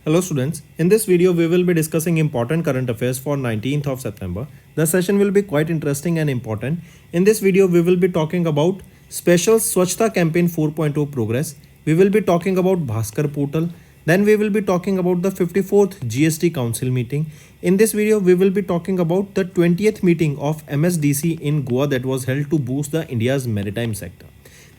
Hello students, in this video we will be discussing important current affairs for 19th of September. The session will be quite interesting and important. In this video we will be talking about special Swachhta campaign 4.0 progress. We will be talking about Bhaskar portal. Then we will be talking about the 54th GST Council meeting. In this video we will be talking about the 20th meeting of MSDC in Goa that was held to boost the India's maritime sector.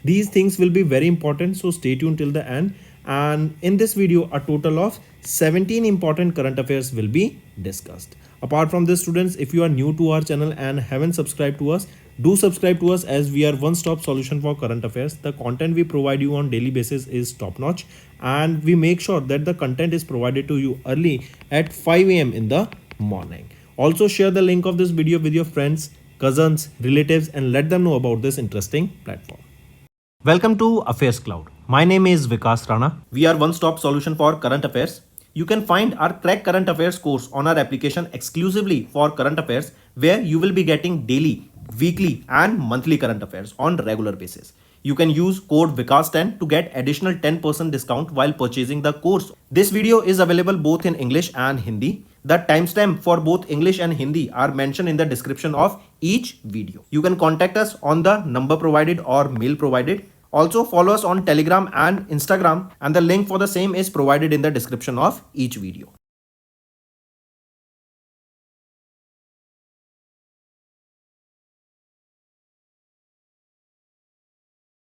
These things will be very important, so stay tuned till the end. And in this video a total of 17 important current affairs will be discussed. Apart from this students, if you are new to our channel and haven't subscribed to us, do subscribe to us as we are one-stop solution for current affairs. The content we provide you on daily basis is top-notch and we make sure that the content is provided to you early at 5 AM in the morning. Also share the link of this video with your friends, cousins, relatives and let them know about this interesting platform. Welcome to Affairs Cloud. My name is Vikas Rana. We are one-stop solution for current affairs. You can find our Crack Current Affairs course on our application exclusively for current affairs, where you will be getting daily, weekly and monthly current affairs on regular basis. You can use code VIKAS10 to get additional 10% discount while purchasing the course. This video is available both in English and Hindi. The timestamp for both English and Hindi are mentioned in the description of each video. You can contact us on the number provided or mail provided. Also follow us on Telegram and Instagram and the link for the same is provided in the description of each video.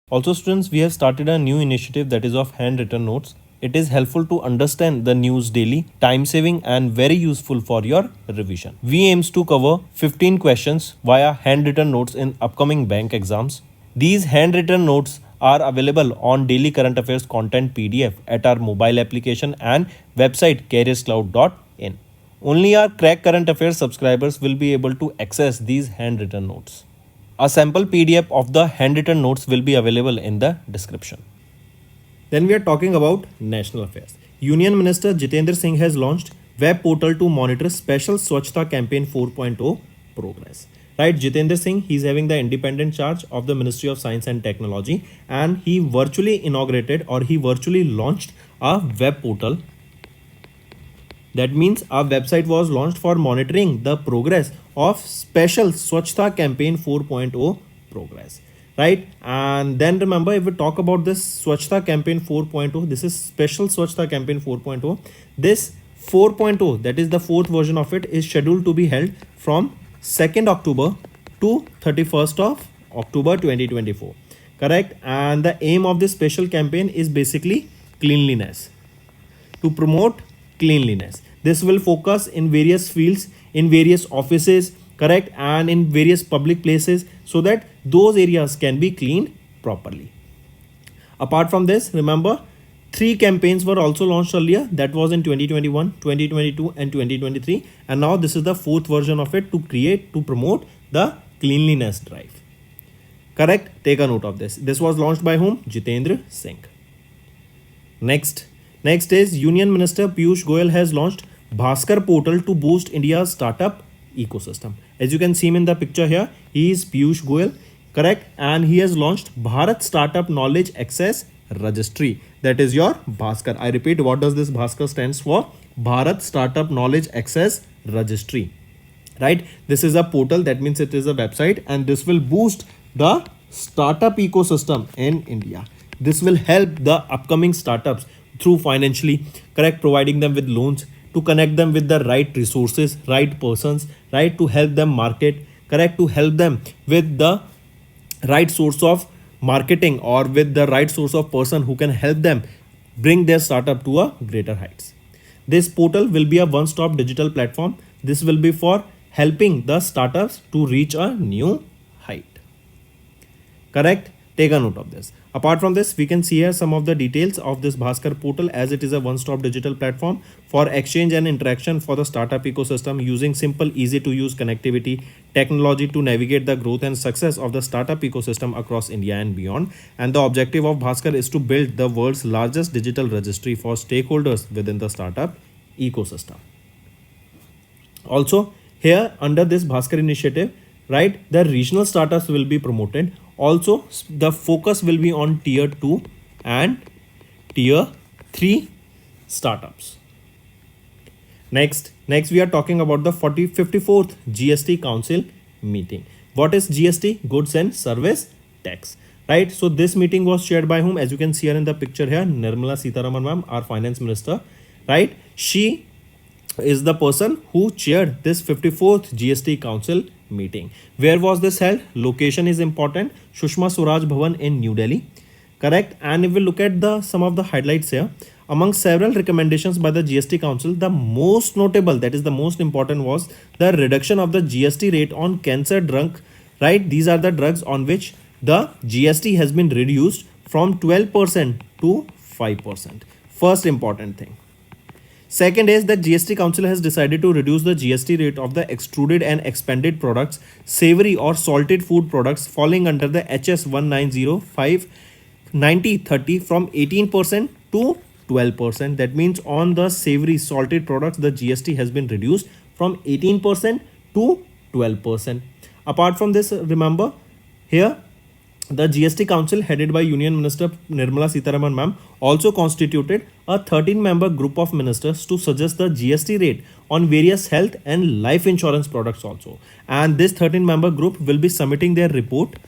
Also students, we have started a new initiative that is of handwritten notes. It is helpful to understand the news daily, time saving and very useful for your revision. We aims to cover 15 questions via handwritten notes in upcoming bank exams. These handwritten notes are available on daily current affairs content PDF at our mobile application and website careerscloud.in. Only our Crack Current Affairs subscribers will be able to access these handwritten notes. A sample PDF of the handwritten notes will be available in the description. Then we are talking about national affairs. Union Minister Jitendra Singh has launched web portal to monitor special Swachhta campaign 4.0 progress. Right, Jitendra Singh, he is having the independent charge of the Ministry of Science and Technology and he virtually inaugurated or he virtually launched a web portal. That means a website was launched for monitoring the progress of special Swachhta campaign 4.0 progress. Right, and then remember, if we talk about this Swachhta campaign 4.0, this is special Swachhta campaign 4.0. This 4.0, that is the fourth version of it, is scheduled to be held from 2nd October to 31st of October 2024. Correct, and the aim of this special campaign is basically cleanliness, to promote cleanliness. This will focus in various fields, in various offices, correct, and in various public places so that those areas can be cleaned properly. Apart from this, remember, 3 campaigns were also launched earlier, that was in 2021, 2022 and 2023, and now this is the 4th version of it to promote the cleanliness drive. Correct, take a note of this. This was launched by whom? Jitendra Singh. Next is Union Minister Piyush Goyal has launched Bhaskar portal to boost India's startup ecosystem. As you can see him in the picture here, he is Piyush Goyal, correct, and he has launched Bharat Startup Knowledge Access Registry. That is your Bhaskar. I repeat, what does this Bhaskar stands for? Bharat Startup Knowledge Access Registry. Right, this is a portal, that means it is a website, and this will boost the startup ecosystem in India. This will help the upcoming startups through financially, correct, providing them with loans, to connect them with the right resources, right persons, right, to help them market, correct, to help them with the right source of marketing or with the right source of person who can help them bring their startup to a greater heights. This portal will be a one-stop digital platform. This will be for helping the startups to reach a new height. Correct? Take a note of this. Apart from this, we can see here some of the details of this Bhaskar portal, as it is a one-stop digital platform for exchange and interaction for the startup ecosystem, using simple, easy to use connectivity technology to navigate the growth and success of the startup ecosystem across India and beyond. And the objective of Bhaskar is to build the world's largest digital registry for stakeholders within the startup ecosystem. Also, here under this Bhaskar initiative, right, the regional startups will be promoted. Also, the focus will be on tier 2 and tier 3 startups. Next we are talking about the 54th GST Council meeting. What is GST? Goods and Service Tax. Right. So this meeting was chaired by whom? As you can see here in the picture here, Nirmala Sitharaman ma'am, our finance minister. Right. She is the person who chaired this 54th GST Council meeting. Where was this held? Location is important. Sushma Swaraj Bhavan in New Delhi. Correct. And if we look at the some of the highlights here, among several recommendations by the GST Council, the most notable, that is the most important, was the reduction of the GST rate on cancer drug. Right. These are the drugs on which the GST has been reduced from 12% to 5%. First important thing. Second is that GST Council has decided to reduce the GST rate of the extruded and expanded products, savory or salted food products falling under the HS 1905 90/30 from 18% to 12%. That means on the savory salted products, the GST has been reduced from 18% to 12%. Apart from this, remember here, the GST Council headed by Union Minister Nirmala Sitharaman ma'am also constituted a 13-member group of ministers to suggest the GST rate on various health and life insurance products also. And this 13-member group will be submitting their report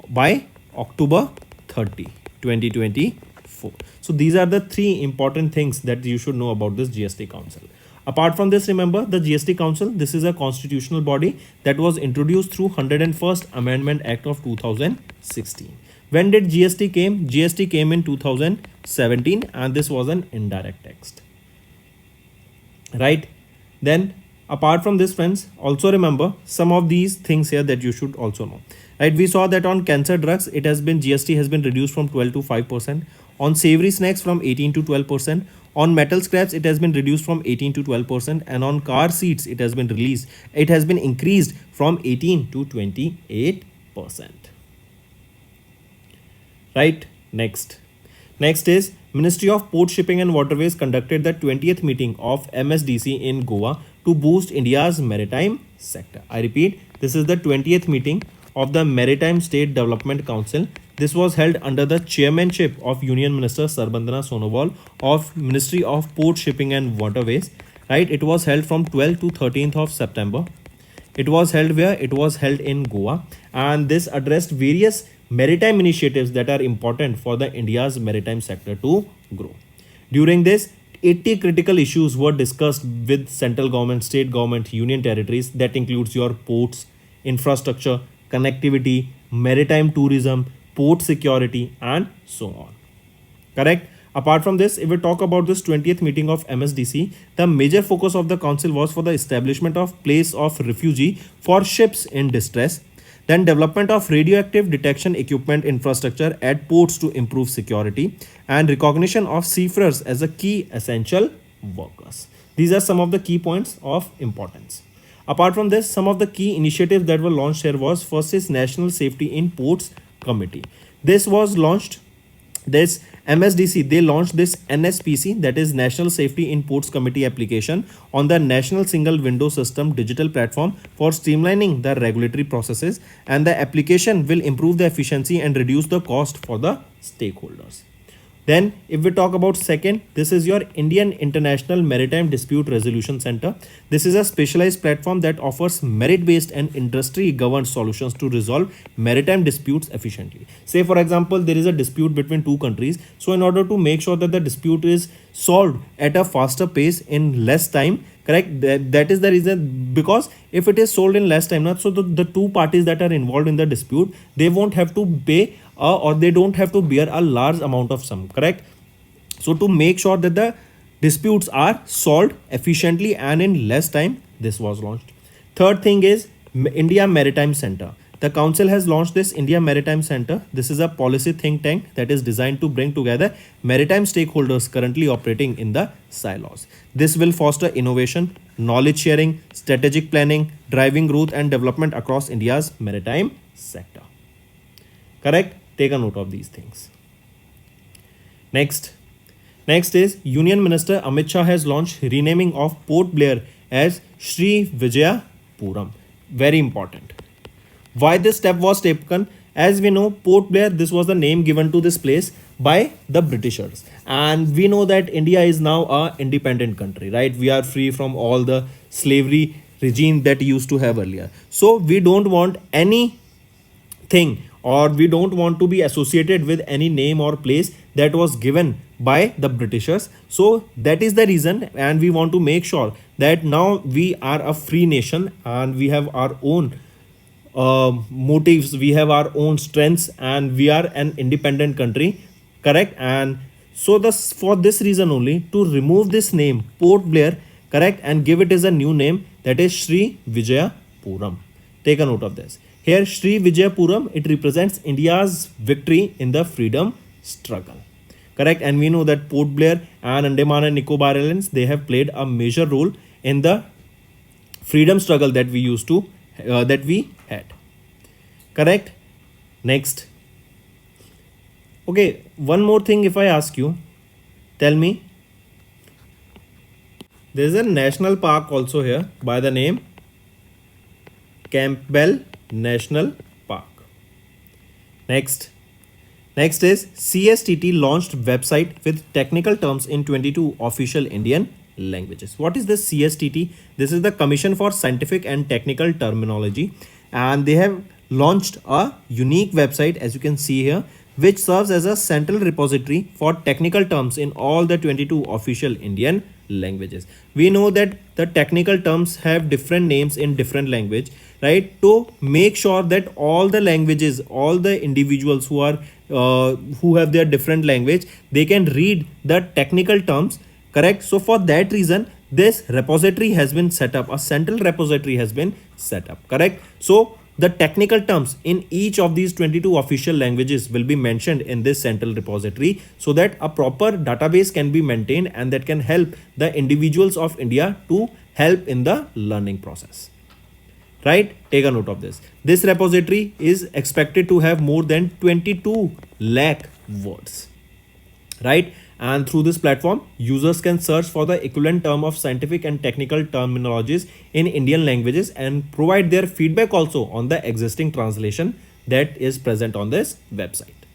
by October 30, 2024. So these are the three important things that you should know about this GST Council. Apart from this, remember the GST Council, this is a constitutional body that was introduced through 101st Amendment Act of 2016. When did GST came? GST came in 2017 and this was an indirect tax. Right. Then apart from this, friends, also remember some of these things here that you should also know. Right. We saw that on cancer drugs, it has been GST has been reduced from 12 to 5%. On savory snacks from 18 to 12%. On metal scraps, it has been reduced from 18 to 12%, and on car seats, it has been released. It has been increased from 18 to 28%. Right. Next is Ministry of Port Shipping and Waterways conducted the 20th meeting of MSDC in Goa to boost India's maritime sector. I repeat, this is the 20th meeting of the Maritime State Development Council. This was held under the chairmanship of Union Minister Sarbandana Sonowal of Ministry of Port Shipping and Waterways. Right, it was held from 12th to 13th of September. It was held where? It was held in Goa, and this addressed various maritime initiatives that are important for the India's maritime sector to grow. During this, 80 critical issues were discussed with central government, state government, union territories. That includes your ports, infrastructure, connectivity, maritime tourism, port security, and so on. Correct. Apart from this, if we talk about this 20th meeting of MSDC, the major focus of the council was for the establishment of place of refuge for ships in distress, then development of radioactive detection equipment infrastructure at ports to improve security, and recognition of seafarers as a key essential workers. These are some of the key points of importance. Apart from this, some of the key initiatives that were launched here was first is National Safety in Ports Committee. This was launched, this MSDC, they launched this NSPC, that is National Safety in Ports Committee application on the National Single Window System digital platform for streamlining the regulatory processes, and the application will improve the efficiency and reduce the cost for the stakeholders. Then if we talk about second, this is your Indian International Maritime Dispute Resolution Center. This is a specialized platform that offers merit-based and industry-governed solutions to resolve maritime disputes efficiently. Say for example, there is a dispute between two countries. So in order to make sure that the dispute is solved at a faster pace in less time, correct, that is the reason, because if it is sold in less time, not so the two parties that are involved in the dispute, they won't have to pay or they don't have to bear a large amount of sum, correct. So to make sure that the disputes are solved efficiently and in less time, this was launched. Third thing is India Maritime Center. The council has launched this India Maritime Center. This is a policy think tank that is designed to bring together maritime stakeholders currently operating in the silos. This will foster innovation, knowledge sharing, strategic planning, driving growth and development across India's maritime sector. Correct? Take a note of these things. Next is Union Minister Amit Shah has launched renaming of Port Blair as Sri Vijayapuram. Very important. Why this step was taken? As we know, Port Blair, this was the name given to this place by the Britishers. And we know that India is now a independent country, right? We are free from all the slavery regime that used to have earlier. So we don't want any thing, or we don't want to be associated with any name or place that was given by the Britishers. So that is the reason, and we want to make sure that now we are a free nation and we have our own motives, we have our own strengths, and we are an independent country, correct? And so this, for this reason only, to remove this name Port Blair, correct, and give it as a new name, that is Sri Vijayapuram. Take a note of this. Here Sri Vijayapuram, it represents India's victory in the freedom struggle, correct? And we know that Port Blair and Andaman and Nicobar Islands, they have played a major role in the freedom struggle that we used to that we had, correct? Next, okay, one more thing, if I ask you, tell me, there is a national park also here by the name Campbell National Park. Next is CSTT launched website with technical terms in 22 official Indian languages. What is this CSTT? This is the Commission for Scientific and Technical Terminology, and they have launched a unique website, as you can see here, which serves as a central repository for technical terms in all the 22 official Indian languages. We know that the technical terms have different names in different language, right? To make sure that all the languages, all the individuals who are who have their different language, they can read the technical terms, correct? So for that reason, this repository has been set up, a central repository has been set up, correct? So the technical terms in each of these 22 official languages will be mentioned in this central repository, so that a proper database can be maintained and that can help the individuals of India to help in the learning process, right? Take a note of this. This repository is expected to have more than 22 lakh words, right? And through this platform, users can search for the equivalent term of scientific and technical terminologies in Indian languages and provide their feedback also on the existing translation that is present on this website.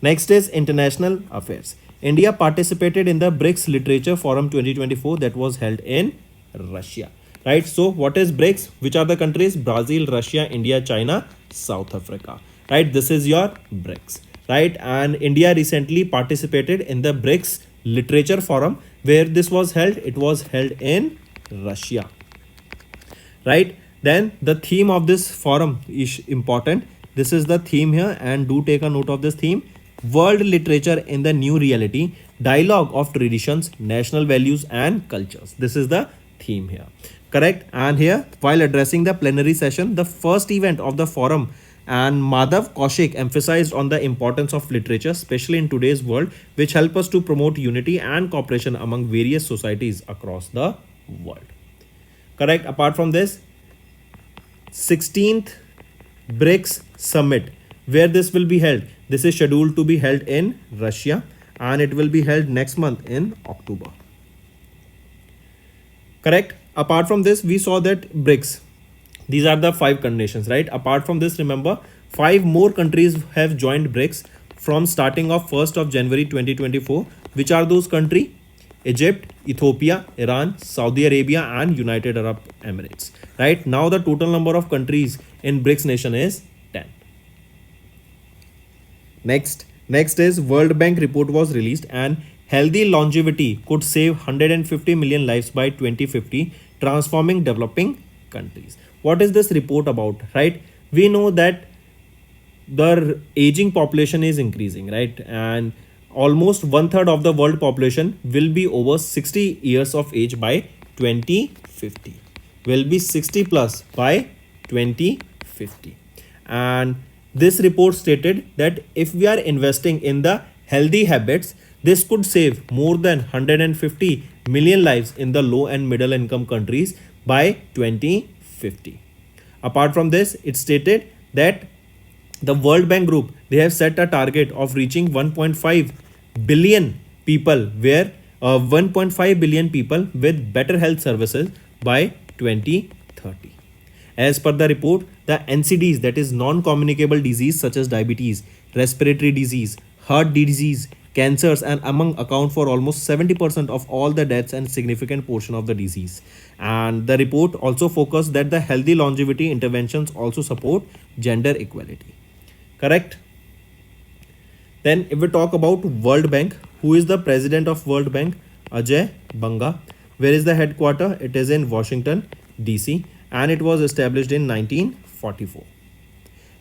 Next is international affairs. India participated in the BRICS Literature Forum 2024 that was held in Russia, right? So what is BRICS? Which are the countries? Brazil, Russia, India, China, South Africa, right? This is your BRICS, right? And India recently participated in the BRICS Literature Forum. Where this was held? It was held in Russia, right? Then the theme of this forum is important. This is the theme here, and do take a note of this theme: World Literature in the New Reality, Dialogue of Traditions, National Values and Cultures. This is the theme here, correct? And here, while addressing the plenary session, the first event of the forum, and Madhav Kaushik emphasized on the importance of literature, especially in today's world, which help us to promote unity and cooperation among various societies across the world, correct? Apart from this, 16th BRICS Summit, where this will be held? This is scheduled to be held in Russia, and it will be held next month in October, correct? Apart from this, we saw that BRICS, these are the 5 nations, right? Apart from this, remember, 5 more countries have joined BRICS from starting of 1st of January 2024. Which are those countries? Egypt, Ethiopia, Iran, Saudi Arabia and United Arab Emirates, right? Now the total number of countries in BRICS nation is 10. Next is World Bank report was released, and healthy longevity could save 150 million lives by 2050, transforming developing countries. What is this report about, right? We know that the aging population is increasing, right? And almost 1/3 of the world population will be over 60 years of age by 2050, will be 60 plus by 2050. And this report stated that if we are investing in the healthy habits, this could save more than 150 million lives in the low and middle income countries by 2050. Apart from this, it stated that the World Bank Group, they have set a target of reaching 1.5 billion people, where 1.5 billion people with better health services by 2030. As per the report, the NCDs, that is non-communicable disease such as diabetes, respiratory disease, heart disease, cancers, and among account for almost 70% of all the deaths and significant portion of the disease. And the report also focused that the healthy longevity interventions also support gender equality. Correct? Then if we talk about World Bank, who is the president of World Bank? Ajay Banga. Where is the headquarter? It is in Washington, DC, and it was established in 1944.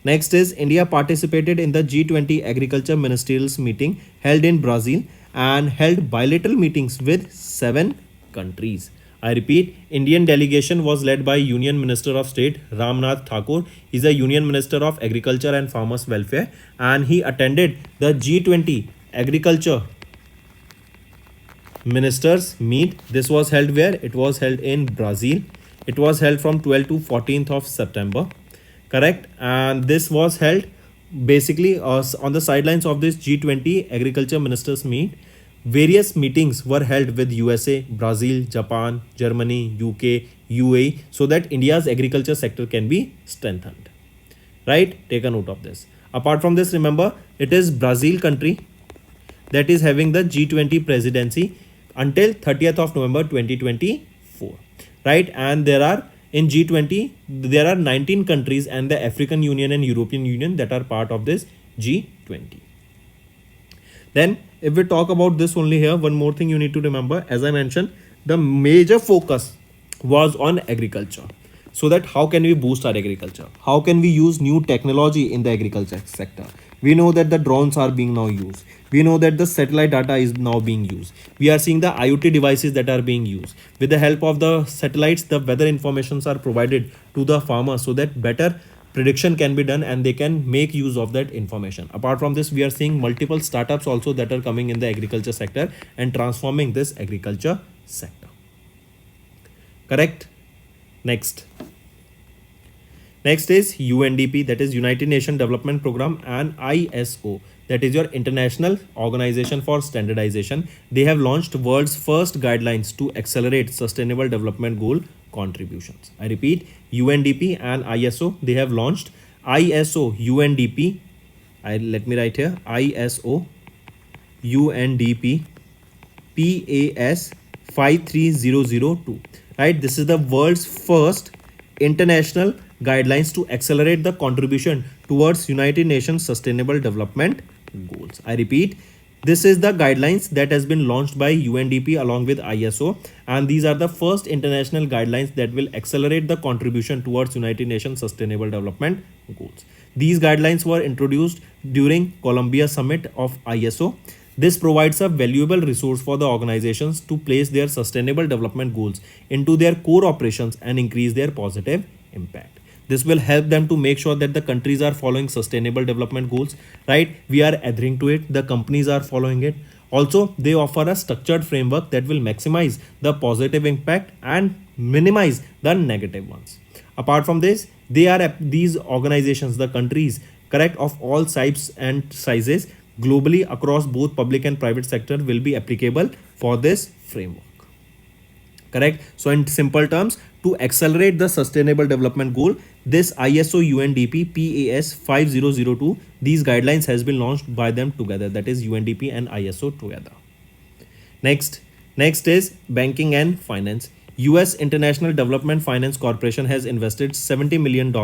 Next is India participated in the G20 Agriculture Ministerials meeting held in Brazil and held bilateral meetings with 7 countries. I repeat, Indian delegation was led by Union Minister of State Ramnath Thakur. He is a Union Minister of Agriculture and Farmers Welfare, and he attended the G20 Agriculture Ministers meet. This was held where? It was held in Brazil. It was held from 12th to 14th of September. Correct? And this was held basically on the sidelines of this G20 Agriculture Ministers meet. Various meetings were held with USA, Brazil, Japan, Germany, UK, UAE, so that India's agriculture sector can be strengthened. Right? Take a note of this. Apart from this, remember, it is Brazil country that is having the G20 presidency until 30th of November 2024. Right? And there are in G20, there are 19 countries and the African Union and European Union that are part of this G20. Then if we talk about this only here, one more thing you need to remember, as I mentioned, the major focus was on agriculture. So that how can we boost our agriculture? How can we use new technology in the agriculture sector? We know that the drones are being now used. We know that the satellite data is now being used. We are seeing the IoT devices that are being used. With the help of the satellites, the weather informations are provided to the farmer so that better prediction can be done and they can make use of that information. Apart from this, we are seeing multiple startups also that are coming in the agriculture sector and transforming this agriculture sector. Correct? Next is UNDP, that is United Nations Development Program, and ISO, that is your International Organization for Standardization. They have launched world's first guidelines to accelerate sustainable development goal contributions. I repeat, UNDP and ISO, they have launched ISO UNDP. Let me write here, ISO UNDP PAS 53002. Right, this is the world's first international guidelines to accelerate the contribution towards United Nations Sustainable Development Goals. I repeat, this is the guidelines that has been launched by UNDP along with ISO, and these are the first international guidelines that will accelerate the contribution towards United Nations Sustainable Development Goals. These guidelines were introduced during Columbia Summit of ISO. This provides a valuable resource for the organizations to place their sustainable development goals into their core operations and increase their positive impact. This will help them to make sure that the countries are following sustainable development goals, right? We are adhering to it. The companies are following it. Also, they offer a structured framework that will maximize the positive impact and minimize the negative ones. Apart from this, these organizations, the countries, correct, of all types and sizes globally across both public and private sector will be applicable for this framework. Correct. So in simple terms, to accelerate the sustainable development goal, this ISO UNDP PAS 5002, these guidelines has been launched by them together, that is UNDP and ISO together. Next is banking and finance. US International Development Finance Corporation has invested $70 million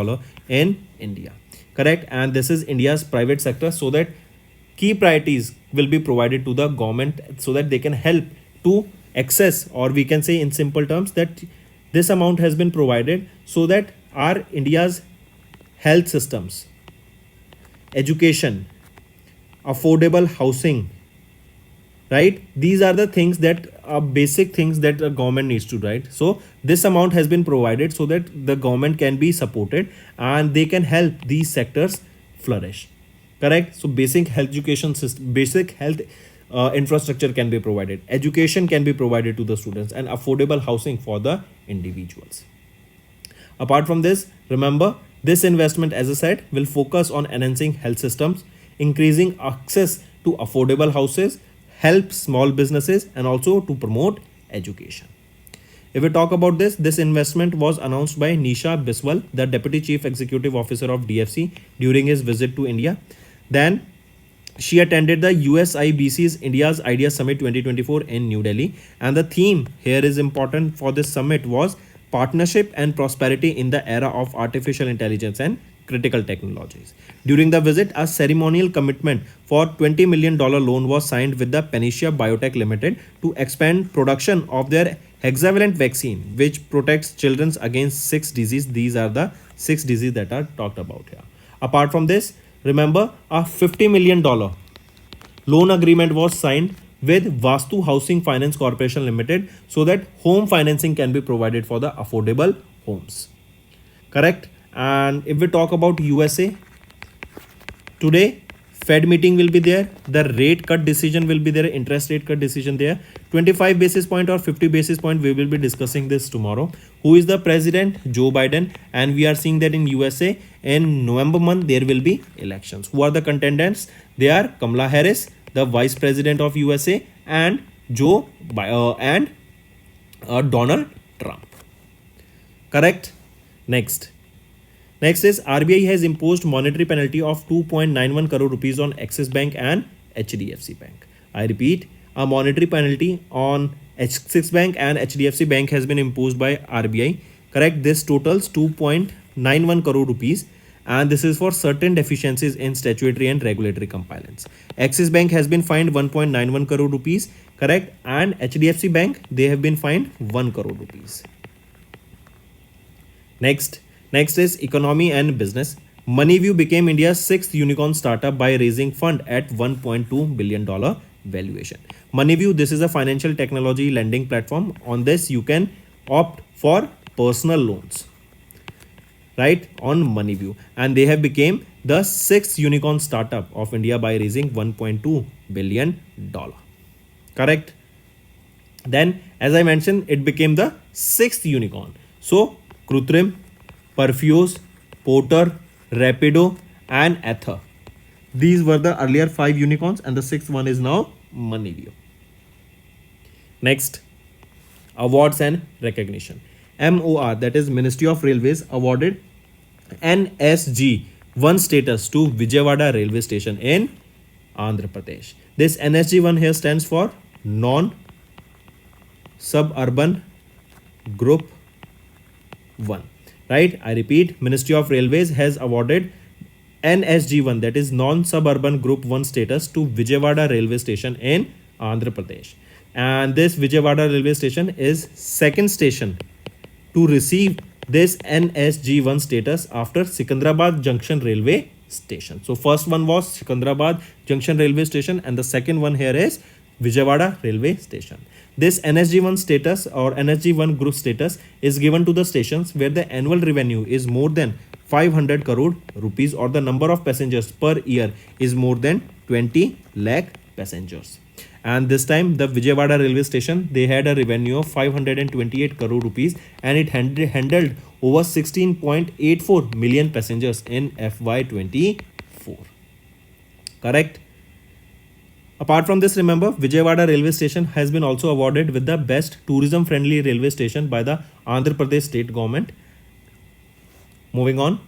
in India. Correct. And this is India's private sector, so that key priorities will be provided to the government so that they can help to access, or we can say in simple terms that this amount has been provided so that our India's health systems, education, affordable housing, right? These are the things that are basic things that the government needs to, right? So this amount has been provided so that the government can be supported and they can help these sectors flourish. Correct? So basic health education system, basic health infrastructure can be provided, education can be provided to the students, and affordable housing for the individuals. Apart from this, remember, this investment, as I said, will focus on enhancing health systems, increasing access to affordable houses, help small businesses, and also to promote education. If we talk about this investment was announced by Nisha Biswal, the Deputy Chief Executive Officer of DFC, during his visit to India. Then She attended the USIBC's India's Idea Summit 2024 in New Delhi, and the theme here is important for this summit was partnership and prosperity in the era of artificial intelligence and critical technologies. During the visit, a ceremonial commitment for $20 million loan was signed with the Panacea Biotech Limited to expand production of their hexavalent vaccine, which protects children against 6 diseases. These are the 6 diseases that are talked about here. Apart from this, remember a $50 million loan agreement was signed with Vastu Housing Finance Corporation Limited so that home financing can be provided for the affordable homes. Correct? And if we talk about USA, today Fed meeting will be there, the rate cut decision will be there, interest rate cut decision there, 25 basis point or 50 basis point, we will be discussing this tomorrow. Who is the president? Joe Biden, and we are seeing that in USA in November month there will be elections. Who are the contenders? They are Kamala Harris, the vice president of USA, and Donald Trump. Correct? Next is RBI has imposed monetary penalty of 2.91 crore rupees on Axis Bank and HDFC Bank. I repeat, a monetary penalty on Axis Bank and HDFC Bank has been imposed by RBI. Correct? This totals 2.91 crore rupees, and this is for certain deficiencies in statutory and regulatory compliance. Axis Bank has been fined 1.91 crore rupees. Correct? And HDFC Bank, they have been fined 1 crore rupees. Next is economy and business. Moneyview became India's 6th unicorn startup by raising fund at $1.2 billion valuation. Moneyview, this is a financial technology lending platform. On this, you can opt for personal loans, right, on Moneyview. And they have become the 6th unicorn startup of India by raising $1.2 billion. Correct? Then, as I mentioned, it became the 6th unicorn. So, Krutrim, Perfuse, Porter, Rapido, and Ether. These were the earlier 5 unicorns, and the 6th one is now Moneyview. Next, awards and recognition. MOR, that is Ministry of Railways, awarded NSG1 status to Vijayawada Railway Station in Andhra Pradesh. This NSG1 here stands for Non-Suburban Group 1. Right? I repeat, Ministry of Railways has awarded NSG1, that is Non-Suburban Group 1 status to Vijayawada Railway Station in Andhra Pradesh. And this Vijayawada Railway Station is second station to receive this NSG1 status after Secunderabad Junction Railway Station. So first one was Secunderabad Junction Railway Station, and the second one here is Vijayawada Railway Station. This NSG1 status or NSG1 group status is given to the stations where the annual revenue is more than 500 crore rupees or the number of passengers per year is more than 20 lakh passengers. And this time the Vijayawada Railway Station, they had a revenue of 528 crore rupees and it handled over 16.84 million passengers in FY24. Correct? Apart from this, remember, Vijayawada Railway Station has been also awarded with the best tourism friendly railway station by the Andhra Pradesh state government. Moving on.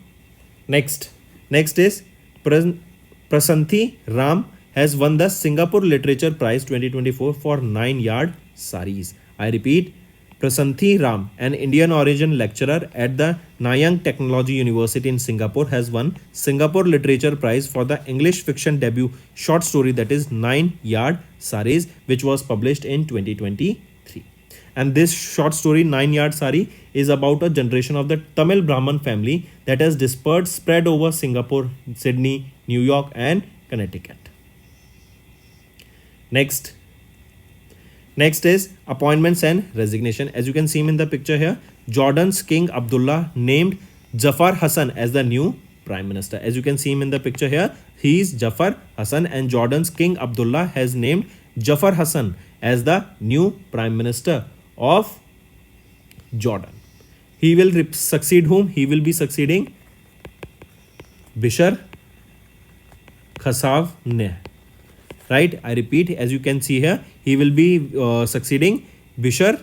Next is Prasanthi Ram has won the Singapore Literature Prize 2024 for 9-yard saris. I repeat, Prasanthi Ram, an Indian origin lecturer at the Nanyang Technology University in Singapore, has won Singapore Literature Prize for the English fiction debut short story, that is 9-yard saris, which was published in 2023. And this short story 9-yard sari is about a generation of the Tamil Brahman family that has spread over Singapore, Sydney, New York, and Connecticut. Next is appointments and resignation. As you can see in the picture here, Jordan's King Abdullah named Jafar Hassan as the new Prime Minister. As you can see him in the picture here, he is Jafar Hassan, and Jordan's King Abdullah has named Jafar Hassan as the new Prime Minister of Jordan. He will succeed whom? He will be succeeding Bishar Khasavneh. Right? I repeat, as you can see here, he will be succeeding Bishar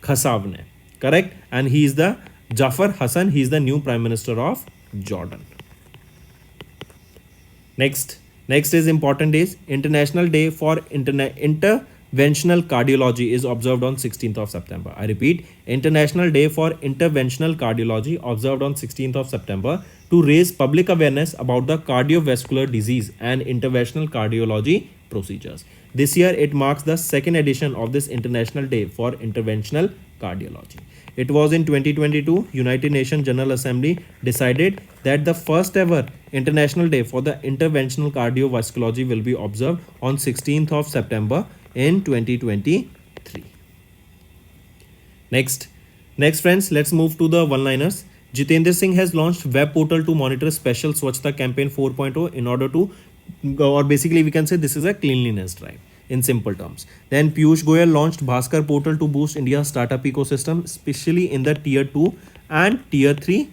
Khasavneh. Correct? And he is the Jafar Hassan. He is the new Prime Minister of Jordan. Next Next is important days. International Day for Interventional Cardiology is observed on 16th of September. I repeat, International Day for Interventional Cardiology observed on 16th of September to raise public awareness about the cardiovascular disease and interventional cardiology procedures. This year it marks the second edition of this International Day for Interventional Cardiology. It was in 2022, United Nations General Assembly decided that the first ever International Day for the Interventional Cardiovascularity will be observed on 16th of September in 2023. Next friends, let's move to the one-liners. Jitendra Singh has launched web portal to monitor special Swachhta campaign 4.0 in order to, or basically we can say this is a cleanliness drive in simple terms. Then Piyush Goyal launched Bhaskar portal to boost India's startup ecosystem, especially in the tier 2 and tier 3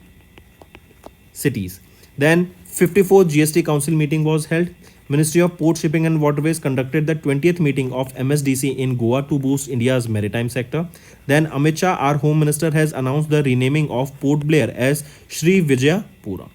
cities. Then 54th GST Council meeting was held. Ministry of Port Shipping and Waterways conducted the 20th meeting of MSDC in Goa to boost India's maritime sector. Then Amit Shah, our Home Minister, has announced the renaming of Port Blair as Sri Vijayapura.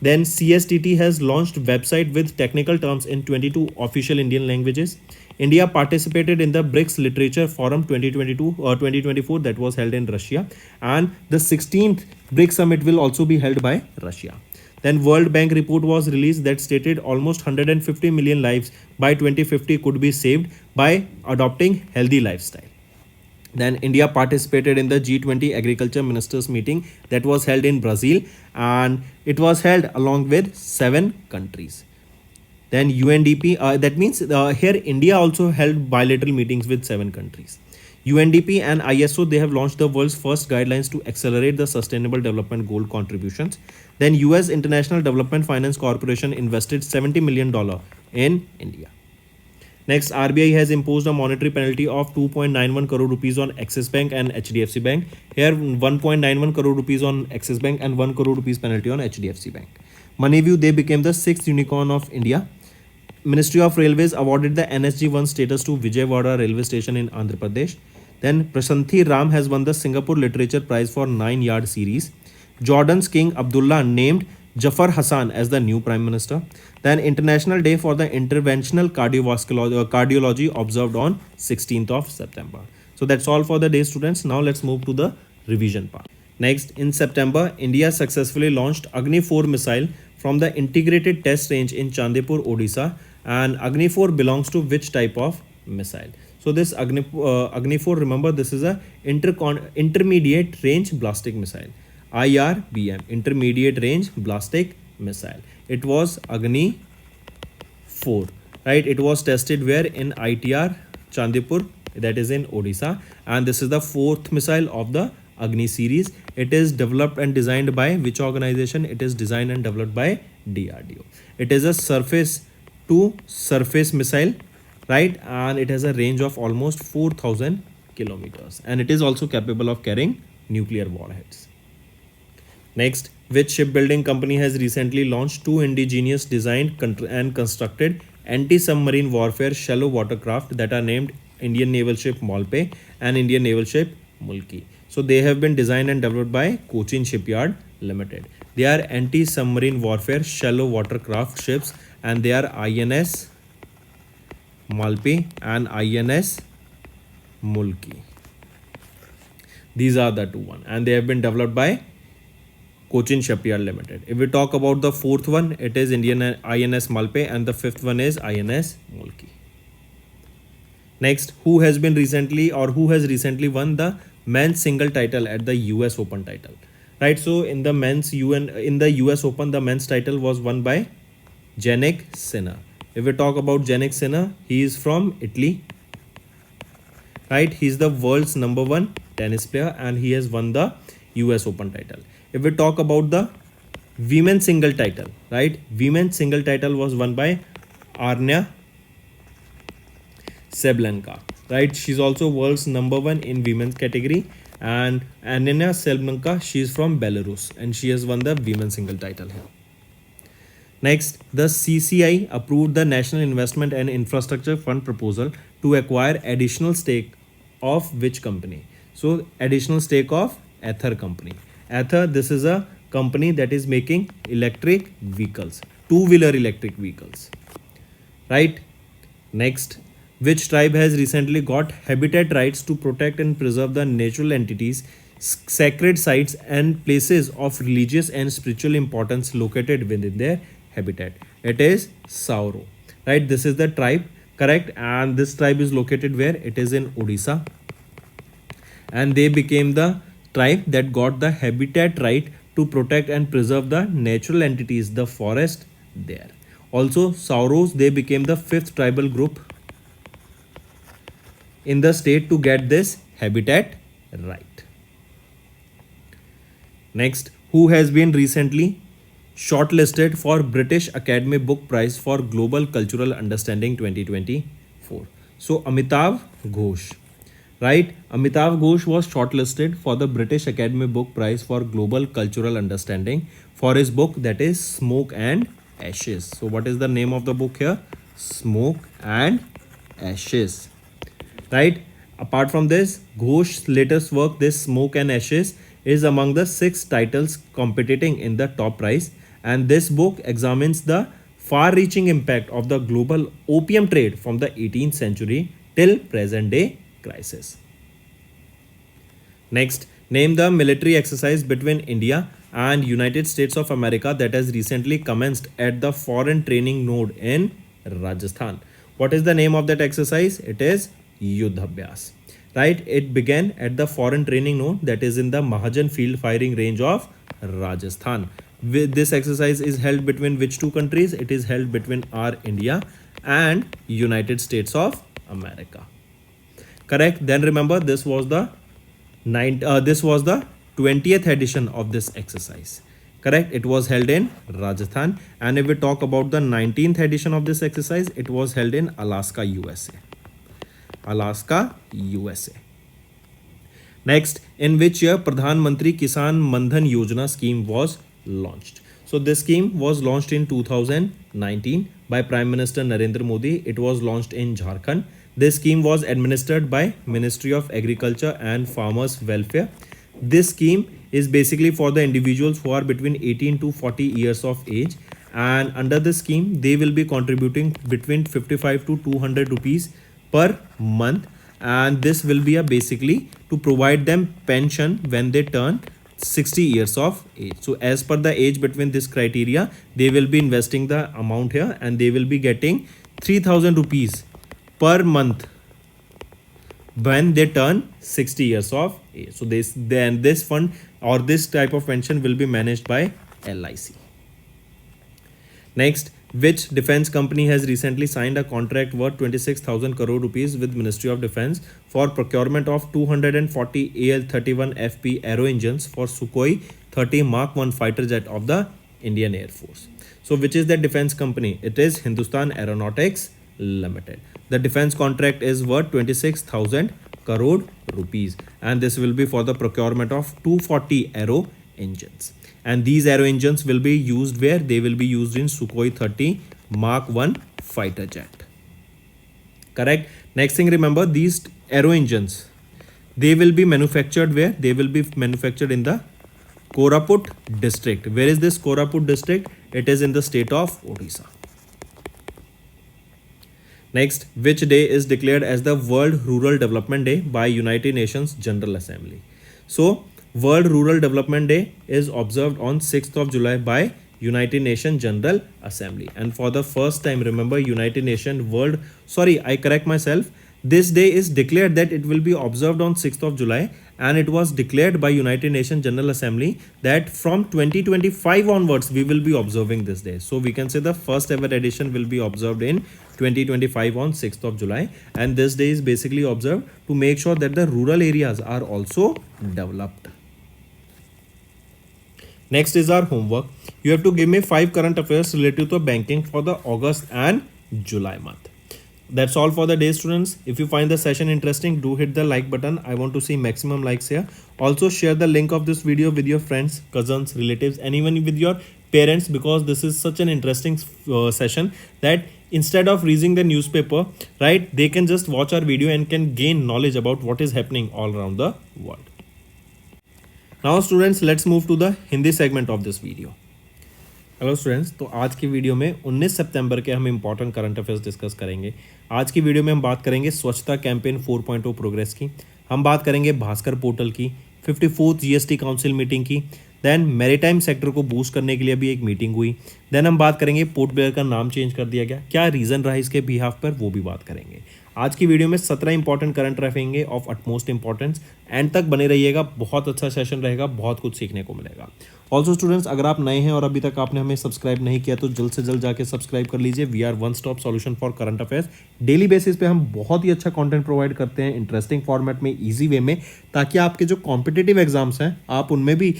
Then CSTT has launched website with technical terms in 22 official Indian languages. India participated in the BRICS Literature Forum 2022 or 2024 that was held in Russia, and the 16th BRICS Summit will also be held by Russia. Then World Bank report was released that stated almost 150 million lives by 2050 could be saved by adopting healthy lifestyle. Then India participated in the G20 Agriculture Ministers meeting that was held in Brazil, and it was held along with 7 countries. Then UNDP, that means here India also held bilateral meetings with 7 countries. UNDP and ISO, they have launched the world's first guidelines to accelerate the Sustainable Development Goal contributions. Then US International Development Finance Corporation invested $70 million in India. Next, RBI has imposed a monetary penalty of 2.91 crore rupees on Axis Bank and HDFC Bank. Here 1.91 crore rupees on Axis Bank and 1 crore rupees penalty on HDFC Bank. Moneyview, they became the 6th unicorn of India. Ministry of Railways awarded the NSG1 status to Vijayawada railway station in Andhra Pradesh. Then Prasanthi Ram has won the Singapore Literature Prize for 9-yard series. Jordan's King Abdullah named Jafar Hassan as the new Prime Minister. Then International Day for the Interventional Cardiology observed on 16th of September. So that's all for the day, students. Now let's move to the revision part. Next, in September, India successfully launched Agni-4 missile from the integrated test range in Chandipur, Odisha. And Agni-4 belongs to which type of missile? So this Agni-4, remember, this is a intermediate range ballistic missile. IRBM, intermediate range ballistic missile. It was Agni-4, right? It was tested where? In ITR Chandipur, that is in Odisha, and this is the 4th missile of the Agni series. It is developed and designed by which organization? It is designed and developed by DRDO. It is a surface to surface missile, right? And it has a range of almost 4,000 kilometers, and it is also capable of carrying nuclear warheads. Next, which shipbuilding company has recently launched 2 indigenous designed and constructed anti-submarine warfare shallow watercraft that are named Indian Naval Ship Malpe and Indian Naval Ship Mulki. So they have been designed and developed by Cochin Shipyard Limited. They are anti-submarine warfare shallow watercraft ships, and they are INS Malpe and INS Mulki. These are the 2 ones, and they have been developed by Cochin Shipyard Limited. If we talk about the 4th one, it is Indian INS Malpe, and the 5th one is INS Mulki. Next, who has recently won the men's single title at the US Open title? Right, so in the US Open, the men's title was won by Jannik Sinner. If we talk about Jannik Sinner, he is from Italy. Right, he is the world's #1 tennis player, and he has won the US Open title. If we talk about the women's single title, right, women's single title was won by Arna Seblenka, right? She's also world's #1 in women's category, and Anina Seblenka, she's from Belarus, and she has won the women's single title here. Next, the CCI approved the National Investment and Infrastructure Fund proposal to acquire additional stake of which company? So additional stake of Ather company. Ather, this is a company that is making electric vehicles, 2-wheeler electric vehicles. right? Next, which tribe has recently got habitat rights to protect and preserve the natural entities, sacred sites, and places of religious and spiritual importance located within their habitat? It is Sauro, right? This is the tribe, correct? And this tribe is located where? It is in Odisha, and they became the tribe that got the habitat right to protect and preserve the natural entities, the forest there. Also, Sauros, they became the fifth tribal group in the state to get this habitat right. Next, who has been recently shortlisted for British Academy Book Prize for Global Cultural Understanding 2024? So Amitav Ghosh, right? Amitav Ghosh was shortlisted for the British Academy Book Prize for Global Cultural Understanding for his book that is Smoke and Ashes. So what is the name of the book here? Smoke and Ashes, right? Apart from this, Ghosh's latest work, this Smoke and Ashes, is among the 6 titles competing in the top prize, and this book examines the far-reaching impact of the global opium trade from the 18th century till present-day crisis. Next, name the military exercise between India and United States of America that has recently commenced at the Foreign Training Node in Rajasthan. What is the name of that exercise? It is Yuddhabhyas, right? It began at the Foreign Training Node that is in the Mahajan Field Firing Range of Rajasthan. This exercise is held between which two countries? It is held between our India and United States of America. Correct. Then remember, this was the 20th edition of this exercise. Correct. It was held in Rajasthan, and if we talk about the 19th edition of this exercise, it was held in Alaska, USA. Alaska, USA. Next, in which year Pradhan Mantri Kisan Mandhan Yojana scheme was launched? So this scheme was launched in 2019 by Prime Minister Narendra Modi. It was launched in Jharkhand. This scheme was administered by Ministry of Agriculture and Farmers Welfare. This scheme is basically for the individuals who are between 18 to 40 years of age, and under this scheme they will be contributing between 55 to 200 rupees per month, and this will be basically to provide them pension when they turn 60 years of age. So as per the age between this criteria, they will be investing the amount here, and they will be getting 3000 rupees per month when they turn 60 years of age. So this fund or this type of pension will be managed by LIC. Next, which defense company has recently signed a contract worth 26,000 crore rupees with Ministry of Defense for procurement of 240 AL-31 FP aero engines for Sukhoi 30 Mark 1 fighter jet of the Indian Air Force? So which is the defense company? It is Hindustan Aeronautics Limited. The defense contract is worth 26,000 crore rupees, and this will be for the procurement of 240 aero engines. And these aero engines will be used where? They will be used in Sukhoi 30 Mark 1 fighter jet. Correct. Next thing, remember, these aero engines, they will be manufactured where? They will be manufactured in the Koraput district. Where is this Koraput district? It is in the state of Odisha. Next, which day is declared as the World Rural Development Day by United Nations General Assembly? So World Rural Development Day is observed on 6th of July by United Nations General Assembly. And for the first time, remember, United Nations this day is declared that it will be observed on 6th of July, and it was declared by United Nations General Assembly that from 2025 onwards we will be observing this day. So we can say the first ever edition will be observed in 2025 on 6th of July, and this day is basically observed to make sure that the rural areas are also developed. Next is our homework. You have to give me 5 current affairs related to banking for the August and July month. That's all for the day, students. If you find the session interesting, do hit the like button. I want to see maximum likes here. Also share the link of this video with your friends, cousins, relatives, and even with your parents, because this is such an interesting session that instead of reading the newspaper, right, they can just watch our video and can gain knowledge about what is happening all around the world. Now students, let's move to the Hindi segment of this video. Hello students, तो आज की video में 19 सितंबर के हम important current affairs discuss करेंगे। आज की video में हम बात करेंगे स्वच्छता कैंपेन 4.0 प्रोग्रेस की, हम बात करेंगे भास्कर पोर्टल की, 54th जीएसटी काउंसिल मीटिंग की, देन मैरीटाइम सेक्टर को बूस्ट करने के लिए भी एक मीटिंग हुई, देन हम बात करेंगे पोर्ट ब्लेयर का नाम चेंज कर दिया गया, क्या रीज़न रहा इसके बिहाफ पर वो भी बात करेंगे। आज की वीडियो में 17 इंपॉर्टेंट करंट रहेंगे ऑफ अटमोस्ट इंपॉर्टेंस। एंड तक बने रहिएगा, बहुत अच्छा सेशन रहेगा, बहुत कुछ सीखने को मिलेगा। ऑल्सो स्टूडेंट्स, अगर आप नए हैं और अभी तक आपने हमें सब्सक्राइब नहीं किया तो जल्द से जल्द जाके सब्सक्राइब कर लीजिए। We are one stop solution for current affairs. Daily basis पे हम बहुत ही अच्छा कंटेंट प्रोवाइड करते हैं, इंटरेस्टिंग फॉर्मेट में, इजी वे में, ताकि आपके जो कॉम्पिटिटिव एग्जाम्स हैं आप उनमें भी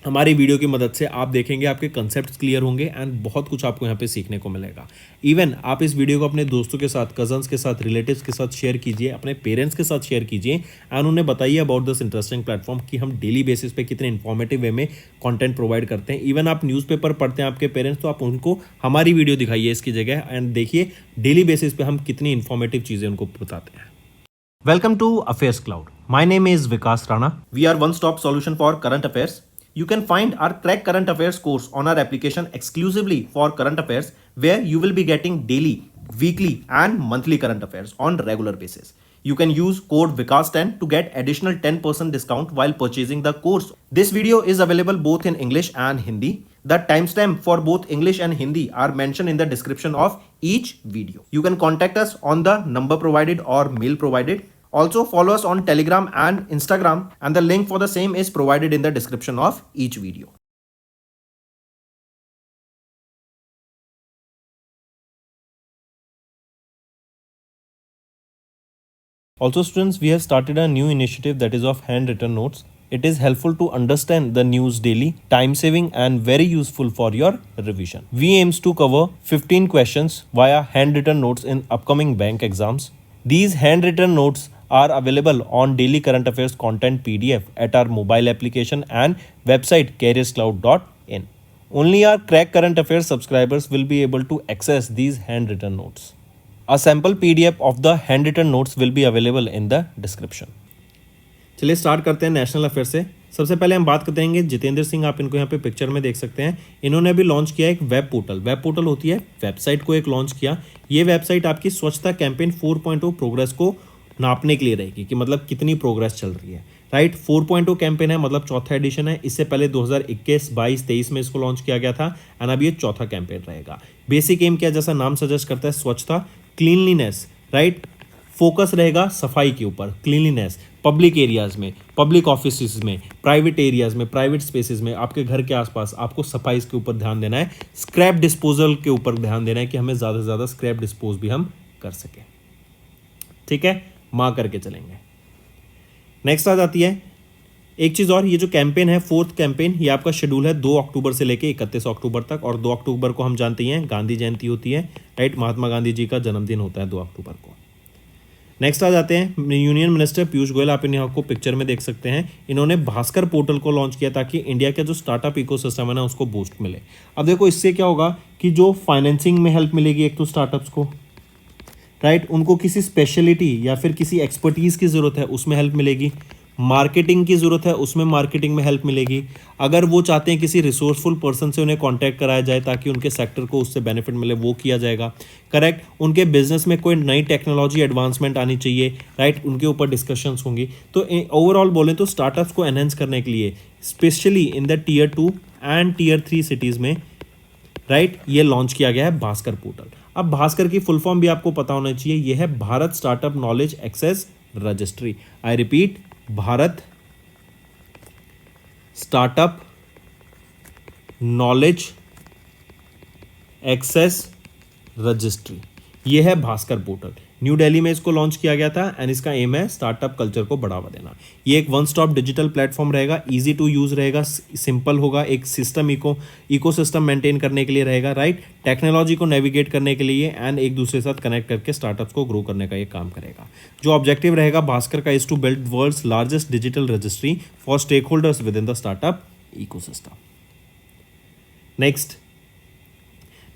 हमारी वीडियो की मदद से आप देखेंगे, आपके कंसेप्ट्स क्लियर होंगे एंड बहुत कुछ आपको यहाँ पे सीखने को मिलेगा। इवन आप इस वीडियो को अपने दोस्तों के साथ, कजन्स के साथ, रिलेटिव्स के साथ शेयर कीजिए, अपने पेरेंट्स के साथ शेयर कीजिए एंड उन्हें बताइए अबाउट दिस इंटरेस्टिंग प्लेटफॉर्म कि हम डेली बेसिस पे कितने इन्फॉर्मेटिव वे में कंटेंट प्रोवाइड करते हैं। इवन आप न्यूज़पेपर पढ़ते हैं आपके पेरेंट्स, तो आप उनको हमारी वीडियो दिखाइए इसकी जगह एंड देखिए डेली बेसिस पे हम कितनी इन्फॉर्मेटिव चीज़ें उनको बताते हैं। Welcome to Affairs Cloud. My name is Vikas Rana. We are one-stop solution for current affairs. You can find our Crack Current Affairs course on our application exclusively for current affairs, where you will be getting daily, weekly and monthly current affairs on regular basis. You can use code VIKAS10 to get additional 10% discount while purchasing the course. This video is available both in English and Hindi. The timestamp for both English and Hindi are mentioned in the description of each video. You can contact us on the number provided or mail provided. Also follow us on Telegram and Instagram, and the link for the same is provided in the description of each video. Also students, we have started a new initiative that is of handwritten notes. It is helpful to understand the news daily, time saving and very useful for your revision. We aims to cover 15 questions via handwritten notes in upcoming bank exams. These handwritten notes are available on daily current affairs content PDF at our mobile application and website careerscloud.in. Only our Crack Current Affairs subscribers will be able to access these handwritten notes. A sample PDF of the handwritten notes will be available in the description. चलिए start करते हैं national affair से। सबसे पहले हम बात करते हैं जितेंद्र सिंह, आप इनको यहाँ पे पिक्चर में देख सकते हैं। इन्होंने अभी लॉन्च किया एक वेब पोर्टल। वेब पोर्टल होती है वेबसाइट को एक लॉन्च किया। ये वेबसाइट आपकी स्वच्छता कैंपेन 4.0 प्रोग्रेस को नापने के लिए रहेगी कि मतलब कितनी प्रोग्रेस चल रही है, राइट। 4.0 कैंपेन है, मतलब चौथा एडिशन है। इससे पहले 2021, 22, 23 में इसको लॉन्च किया गया था एंड अब ये चौथा कैंपेन रहेगा। बेसिक एम क्या, जैसा नाम सजेस्ट करता है, स्वच्छता, क्लीनलीनेस, राइट। फोकस रहेगा सफाई के ऊपर, क्लीनलीनेस, पब्लिक एरियाज में, पब्लिक ऑफिस में, प्राइवेट एरियाज में, प्राइवेट स्पेसेस में, आपके घर के आसपास आपको सफाई के ऊपर ध्यान देना है। स्क्रैप डिस्पोजल के ऊपर ध्यान देना है कि हमें ज़्यादा से ज़्यादा स्क्रैप डिस्पोज भी हम कर सकें, ठीक है। मार्क करके चलेंगे। नेक्स्ट आ जाती है एक चीज़ और, ये जो कैंपेन है, फोर्थ कैंपेन, ये आपका शेड्यूल है 2 अक्टूबर से लेके 31 अक्टूबर तक। और 2 अक्टूबर को हम जानते हैं गांधी जयंती होती है, राइट। महात्मा गांधी जी का जन्मदिन होता है 2 अक्टूबर को। नेक्स्ट आ जाते हैं यूनियन मिनिस्टर पीयूष गोयल, आप इन्हें आपको पिक्चर में देख सकते हैं। इन्होंने भास्कर पोर्टल को लॉन्च किया ताकि इंडिया का जो स्टार्टअप इकोसिस्टम है ना, उसको बूस्ट मिले। अब देखो इससे क्या होगा कि जो फाइनेंसिंग में हेल्प मिलेगी एक तो स्टार्टअप्स को, राइट। उनको किसी स्पेशलिटी या फिर किसी एक्सपर्टीज़ की ज़रूरत है, उसमें हेल्प मिलेगी। मार्केटिंग की ज़रूरत है, उसमें मार्केटिंग में हेल्प मिलेगी। अगर वो चाहते हैं किसी रिसोर्सफुल पर्सन से उन्हें कांटेक्ट कराया जाए ताकि उनके सेक्टर को उससे बेनिफिट मिले, वो किया जाएगा, करेक्ट। उनके बिजनेस में कोई नई टेक्नोलॉजी एडवांसमेंट आनी चाहिए, राइट, उनके ऊपर डिस्कशंस होंगी। तो ओवरऑल बोलें तो स्टार्टअप्स को एनहेंस करने के लिए specially in the Tier 2 and Tier 3 cities में, राइट, ये लॉन्च किया गया है भास्कर पोर्टल। अब भास्कर की फुल फॉर्म भी आपको पता होना चाहिए, यह है Bharat startup knowledge access registry. I repeat, Bharat startup knowledge access registry, यह है भास्कर पोर्टल। न्यू दिल्ली में इसको लॉन्च किया गया था एंड इसका एम है स्टार्टअप कल्चर को बढ़ावा देना। ये एक वन स्टॉप डिजिटल प्लेटफॉर्म रहेगा, इजी टू यूज रहेगा, सिंपल होगा, एक सिस्टम इकोसिस्टम मेंटेन करने के लिए रहेगा, राइट। टेक्नोलॉजी को नेविगेट करने के लिए एंड एक दूसरे के साथ कनेक्ट करके स्टार्टअप्स को ग्रो करने का ये काम करेगा। जो ऑब्जेक्टिव रहेगा भास्कर का is to build world's largest digital registry for stakeholders within the startup ecosystem.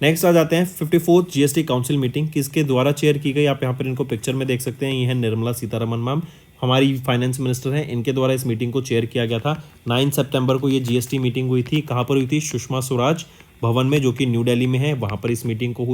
Next आ जाते हैं 54th जीएसटी काउंसिल मीटिंग, किसके द्वारा चेयर की गई, आप यहाँ पर इनको पिक्चर में देख सकते हैं। ये है निर्मला सीतारमन मैम, हमारी फाइनेंस मिनिस्टर हैं, इनके द्वारा इस मीटिंग को चेयर किया गया था। 9 सितंबर को ये जीएसटी मीटिंग हुई थी। कहाँ पर हुई थी? सुषमा स्वराज भवन में, जो कि न्यू दिल्ली में है, वहाँ पर इस मीटिंग को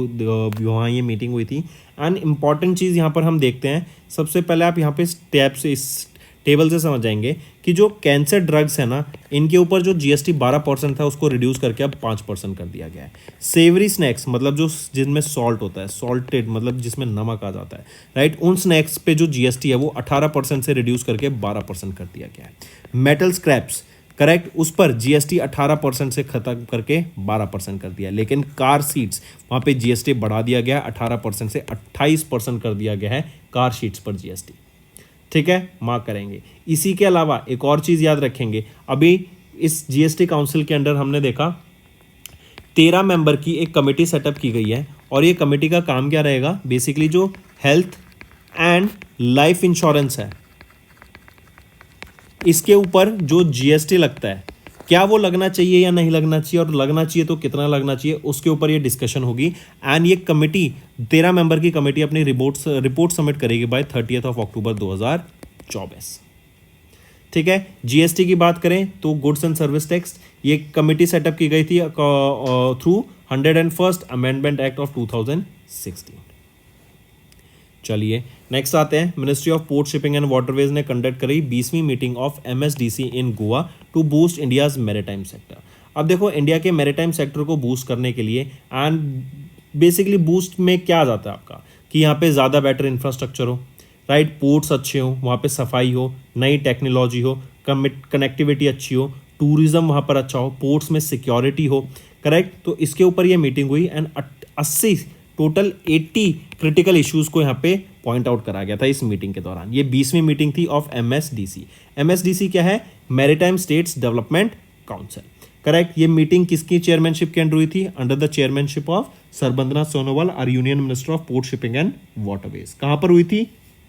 वहाँ ये मीटिंग हुई थी। एंड इम्पॉर्टेंट चीज़ यहाँ पर हम देखते हैं, सबसे पहले आप यहाँ पे इस टेबल से समझ जाएंगे कि जो कैंसर ड्रग्स है ना, इनके ऊपर जो जीएसटी 12% था उसको रिड्यूस करके अब 5% कर दिया गया है। सेवरी स्नैक्स मतलब जो जिनमें सॉल्ट होता है, सॉल्टेड मतलब जिसमें नमक आ जाता है, राइट, उन स्नैक्स पे जो जीएसटी है वो 18% से रिड्यूस करके 12% कर दिया गया है। मेटल स्क्रैप्स, करेक्ट, उस पर जीएसटी 18% से खत्म करके 12% कर दिया, लेकिन कार सीट्स वहाँ पे जीएसटी बढ़ा दिया गया, 18% से 28% कर दिया गया है कार शीट्स पर जीएसटी। ठीक है, मार्क करेंगे। इसी के अलावा एक और चीज़ याद रखेंगे, अभी इस जीएसटी काउंसिल के अंडर हमने देखा 13 मेंबर की एक कमेटी सेटअप की गई है, और ये कमेटी का काम क्या रहेगा, बेसिकली जो हेल्थ एंड लाइफ इंश्योरेंस है इसके ऊपर जो जीएसटी लगता है, क्या वो लगना चाहिए या नहीं लगना चाहिए, और लगना चाहिए तो कितना लगना चाहिए, उसके ऊपर ये डिस्कशन होगी। एंड ये कमेटी 13 मेंबर की कमेटी अपनी रिपोर्ट सबमिट करेगी बाय 30 अक्टूबर 2024। ठीक है, जीएसटी की बात करें तो गुड्स एंड सर्विस टैक्स, ये कमेटी सेटअप की गई थी through 101st amendment act of 2016। चलिए नेक्स्ट आते हैं, ministry of port shipping and waterways ने कंडक्ट करी 20वीं meeting of MSDC in Goa to boost India's maritime sector. अब देखो, इंडिया के मैरीटाइम सेक्टर को बूस्ट करने के लिए, एंड बेसिकली बूस्ट में क्या आ जाता है आपका, कि यहाँ पे ज़्यादा बेटर इंफ्रास्ट्रक्चर हो, राइट, पोर्ट्स अच्छे हो, वहाँ पे सफाई हो, नई टेक्नोलॉजी हो, कनेक्टिविटी अच्छी हो, टूरिज्म वहाँ पर अच्छा हो, पोर्ट्स में सिक्योरिटी हो, करेक्ट। तो इसके ऊपर ये मीटिंग हुई एंड 80 क्रिटिकल इश्यूज को यहाँ पे पॉइंट आउट करा गया था इस मीटिंग के दौरान। ये 20वीं मीटिंग थी ऑफ एमएसडीसी। एमएसडीसी क्या है, maritime states development council, correct. ये मीटिंग किसकी चेयरमैनशिप के अंडर हुई थी, under the chairmanship of Sarbananda Sonowal, our union minister of port shipping and waterways. कहाँ पर हुई थी,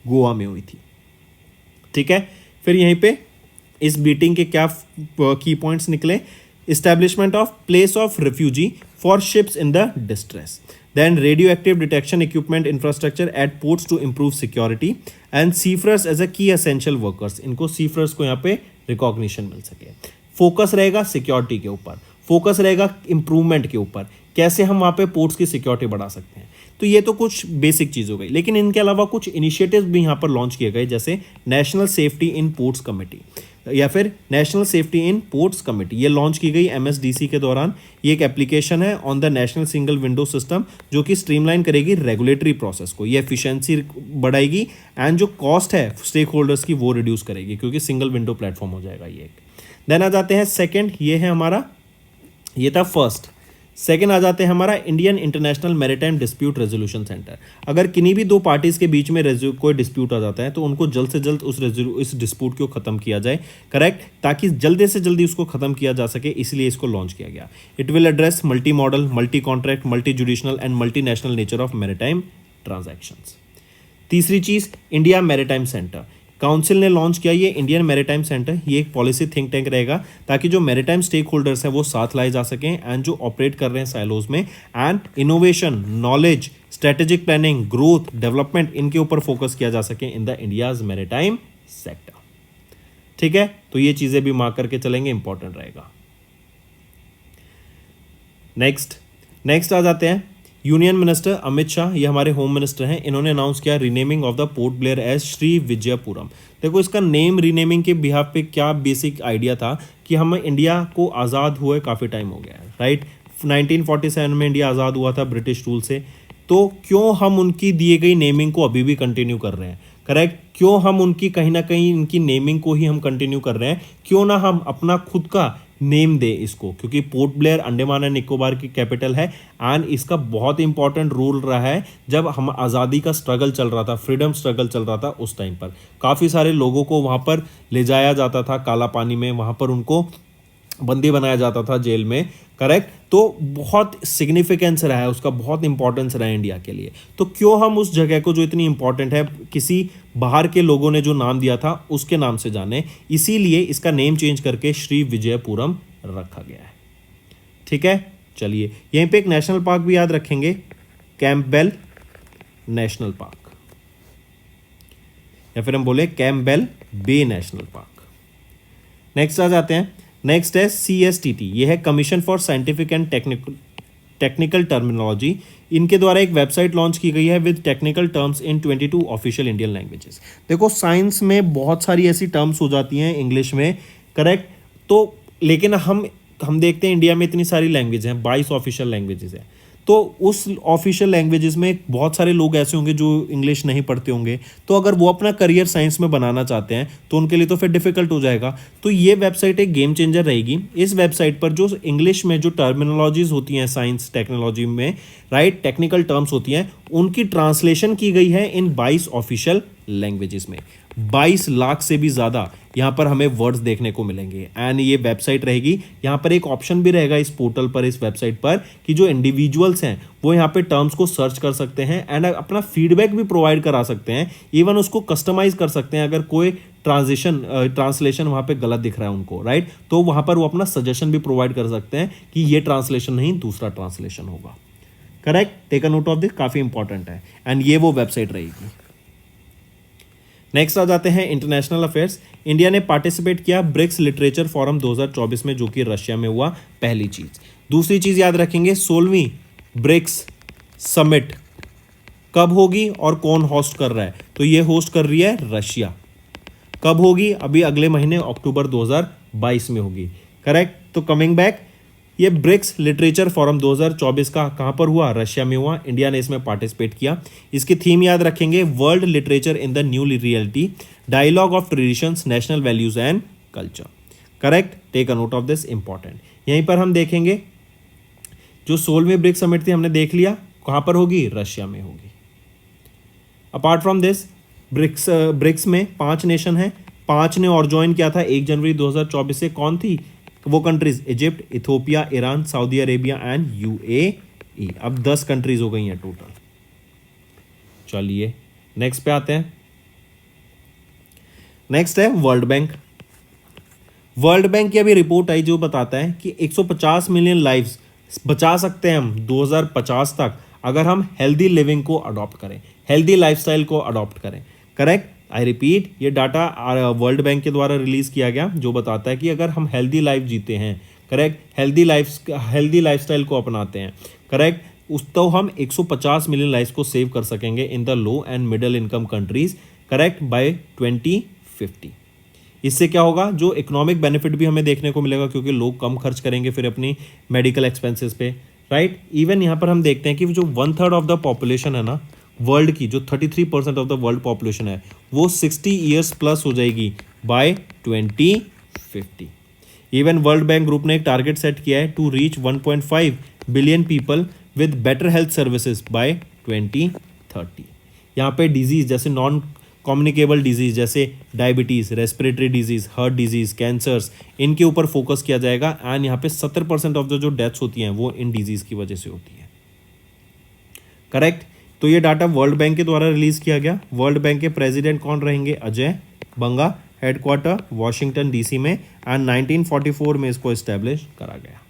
गोवा में हुई थी। ठीक है, फिर यहीं पे इस मीटिंग के क्या की पॉइंट्स निकले, establishment of place of refugee for ships in the distress, then radioactive detection equipment infrastructure at ports to improve security, and seafarers as a key essential workers, इनको seafarers को यहाँ पे recognition मिल सके। Focus रहेगा security के ऊपर, focus रहेगा improvement के ऊपर, कैसे हम वहाँ पे पोर्ट्स की सिक्योरिटी बढ़ा सकते हैं। तो ये तो कुछ बेसिक चीज़ हो गई, लेकिन इनके अलावा कुछ इनिशिएटिव्स भी यहाँ पर लॉन्च किए गए, जैसे national safety in ports committee या फिर national safety in ports committee, ये लॉन्च की गई एमएसडीसी के दौरान। ये एक एप्लीकेशन है on the national single window system, जो कि स्ट्रीमलाइन करेगी रेगुलेटरी प्रोसेस को, ये एफिशिएंसी बढ़ाएगी, एंड जो कॉस्ट है स्टेक होल्डर्स की वो रिड्यूस करेगी, क्योंकि सिंगल विंडो प्लेटफॉर्म हो जाएगा ये एक। देन आ जाते हैं सेकेंड, ये है हमारा, ये था फर्स्ट। सेकेंड आ जाते हैं हमारा Indian international maritime dispute resolution centre. अगर किन्हीं भी दो पार्टीज के बीच में कोई डिस्प्यूट आ जाता है तो उनको जल्द से जल्द इस डिस्प्यूट को खत्म किया जाए, करेक्ट, ताकि जल्दी से जल्दी उसको खत्म किया जा सके, इसलिए इसको लॉन्च किया गया। It will address multi modal, multi contract, multi jurisdictional and multi national nature of maritime transactions. तीसरी चीज, इंडिया मैरीटाइम सेंटर, काउंसिल ने लॉन्च किया ये इंडियन मैरीटाइम सेंटर। ये एक पॉलिसी थिंक टैंक रहेगा, ताकि जो मैरीटाइम स्टेक होल्डर्स हैं वो साथ लाए जा सकें, एंड जो ऑपरेट कर रहे हैं साइलोज में, and innovation, knowledge, strategic planning, growth, development, इनके ऊपर फोकस किया जा सके in the India's maritime sector. ठीक है, तो ये चीजें भी मार्क करके चलेंगे, इंपॉर्टेंट रहेगा। नेक्स्ट आ जाते हैं यूनियन मिनिस्टर अमित शाह, ये हमारे होम मिनिस्टर हैं। इन्होंने अनाउंस किया renaming of the Port Blair as Shri Vijayapuram. देखो, इसका नेम रीनेमिंग के बिहाफ पे क्या बेसिक आइडिया था कि हम इंडिया को आज़ाद हुए काफ़ी टाइम हो गया है, राइट। 1947 में इंडिया आज़ाद हुआ था ब्रिटिश रूल से, तो क्यों हम उनकी दिए गई नेमिंग को अभी भी कंटिन्यू कर रहे हैं, करेक्ट। क्यों हम उनकी कहीं ना कहीं इनकी नेमिंग को ही हम कंटिन्यू कर रहे हैं, क्यों ना हम अपना खुद का नेम दे इसको, क्योंकि port Blair Andaman and Nicobar की कैपिटल है, एंड इसका बहुत इंपॉर्टेंट रोल रहा है जब हम आज़ादी का स्ट्रगल चल रहा था, फ्रीडम स्ट्रगल चल रहा था। उस टाइम पर काफ़ी सारे लोगों को वहाँ पर ले जाया जाता था काला पानी में, वहाँ पर उनको बंदी बनाया जाता था जेल में, करेक्ट। तो बहुत सिग्निफिकेंस रहा है उसका, बहुत इंपॉर्टेंस रहा है इंडिया के लिए। तो क्यों हम उस जगह को जो इतनी इंपॉर्टेंट है, किसी बाहर के लोगों ने जो नाम दिया था उसके नाम से जाने, इसीलिए इसका नेम चेंज करके श्री विजयपुरम रखा गया है। ठीक है, चलिए यहीं पे एक नेशनल पार्क भी याद रखेंगे, कैंपबेल नेशनल पार्क, या फिर हम बोले कैंपबेल बे नेशनल पार्क। नेक्स्ट आ जाते हैं, नेक्स्ट है CSTT, ये है commission for scientific and technical terminology, इनके द्वारा एक वेबसाइट लॉन्च की गई है with technical terms in 22 official Indian languages. देखो साइंस में बहुत सारी ऐसी टर्म्स हो जाती हैं इंग्लिश में, करेक्ट, तो लेकिन हम देखते हैं इंडिया में इतनी सारी लैंग्वेज हैं, 22 ऑफिशियल लैंग्वेजेस हैं, तो उस ऑफिशियल लैंग्वेजेस में बहुत सारे लोग ऐसे होंगे जो इंग्लिश नहीं पढ़ते होंगे, तो अगर वो अपना करियर साइंस में बनाना चाहते हैं तो उनके लिए तो फिर डिफिकल्ट हो जाएगा। तो ये वेबसाइट एक गेम चेंजर रहेगी। इस वेबसाइट पर जो इंग्लिश में जो टर्मिनोलॉजीज होती हैं साइंस टेक्नोलॉजी में, राइट, टेक्निकल टर्म्स होती हैं, उनकी ट्रांसलेशन की गई है इन 22 ऑफिशियल लैंग्वेजेस में। 22 लाख से भी ज़्यादा यहाँ पर हमें वर्ड्स देखने को मिलेंगे। एंड ये वेबसाइट रहेगी, यहाँ पर एक ऑप्शन भी रहेगा इस पोर्टल पर, इस वेबसाइट पर, कि जो इंडिविजुअल्स हैं वो यहाँ पे टर्म्स को सर्च कर सकते हैं एंड अपना फीडबैक भी प्रोवाइड करा सकते हैं, इवन उसको कस्टमाइज कर सकते हैं अगर कोई ट्रांसलेशन वहाँ पे गलत दिख रहा है उनको, राइट, तो वहाँ पर वो अपना सजेशन भी प्रोवाइड कर सकते हैं कि ये ट्रांसलेशन नहीं दूसरा ट्रांसलेशन होगा। Correct, take a note of this, काफ़ी इंपॉर्टेंट है। एंड ये वो वेबसाइट रहेगी। नेक्स्ट आ जाते हैं इंटरनेशनल अफेयर्स। इंडिया ने पार्टिसिपेट किया ब्रिक्स लिटरेचर फोरम 2024 में, जो कि रशिया में हुआ, पहली चीज। दूसरी चीज याद रखेंगे, 16वीं ब्रिक्स समिट कब होगी और कौन होस्ट कर रहा है, तो ये होस्ट कर रही है रशिया। कब होगी, अभी अगले महीने अक्टूबर 2022 में होगी। करेक्ट, तो कमिंग बैक, ये ब्रिक्स लिटरेचर फोरम 2024 का कहाँ पर हुआ, रशिया में हुआ। इंडिया ने इसमें पार्टिसिपेट किया। इसकी थीम याद रखेंगे, world literature in the new reality, dialogue of traditions, national values and culture. Correct, take a note of this, important. यहीं पर हम देखेंगे जो 16वीं ब्रिक्स समिट थी, हमने देख लिया कहाँ पर होगी, रशिया में होगी। अपार्ट फ्रॉम दिस, ब्रिक्स में 5 नेशन हैं, 5 ने और ज्वाइन किया था 1 जनवरी 2024 से। कौन थी वो countries, Egypt, Ethiopia, Iran, Saudi Arabia and UAE. अब 10 कंट्रीज हो गई हैं टोटल। चलिए नेक्स्ट पे आते हैं। नेक्स्ट है वर्ल्ड बैंक। वर्ल्ड बैंक की अभी रिपोर्ट आई जो बताता है कि 150 मिलियन लाइव्स बचा सकते हैं हम 2050 तक, अगर हम हेल्दी लिविंग को अडॉप्ट करें, हेल्दी लाइफस्टाइल को अडॉप्ट करें। करेक्ट, आई रिपीट, ये डाटा वर्ल्ड बैंक के द्वारा रिलीज किया गया, जो बताता है कि अगर हम हेल्दी लाइफ जीते हैं, करेक्ट, हेल्दी लाइफस्टाइल को अपनाते हैं, करेक्ट, तो हम 150 मिलियन लाइफ को सेव कर सकेंगे in the low and middle income countries, correct, by 2050। इससे क्या होगा, जो इकोनॉमिक बेनिफिट भी हमें देखने को मिलेगा, क्योंकि लोग कम खर्च करेंगे फिर अपनी मेडिकल एक्सपेंसेस पे, राइट। इवन यहाँ पर हम देखते हैं कि जो 1/3 ऑफ द पॉपुलेशन है ना वर्ल्ड की, जो 33% ऑफ द वर्ल्ड पॉपुलेशन है, वो 60 ईयर्स प्लस हो जाएगी by 2050। Even world bank group ने एक टारगेट सेट किया है to reach 1.5 billion people with better health services by 2030। यहाँ पे डिजीज जैसे नॉन कम्युनिकेबल डिजीज जैसे diabetes, respiratory disease, heart disease, cancers, इनके ऊपर फोकस किया जाएगा। एंड यहाँ पे 70% ऑफ द जो डेथ्स होती हैं वो इन डिजीज़ की वजह से होती है। करेक्ट, तो ये डाटा वर्ल्ड बैंक के द्वारा रिलीज किया गया। वर्ल्ड बैंक के प्रेसिडेंट कौन रहेंगे, अजय बंगा, हेडक्वार्टर वॉशिंगटन डीसी में, एंड 1944 में इसको एस्टेब्लिश करा गया।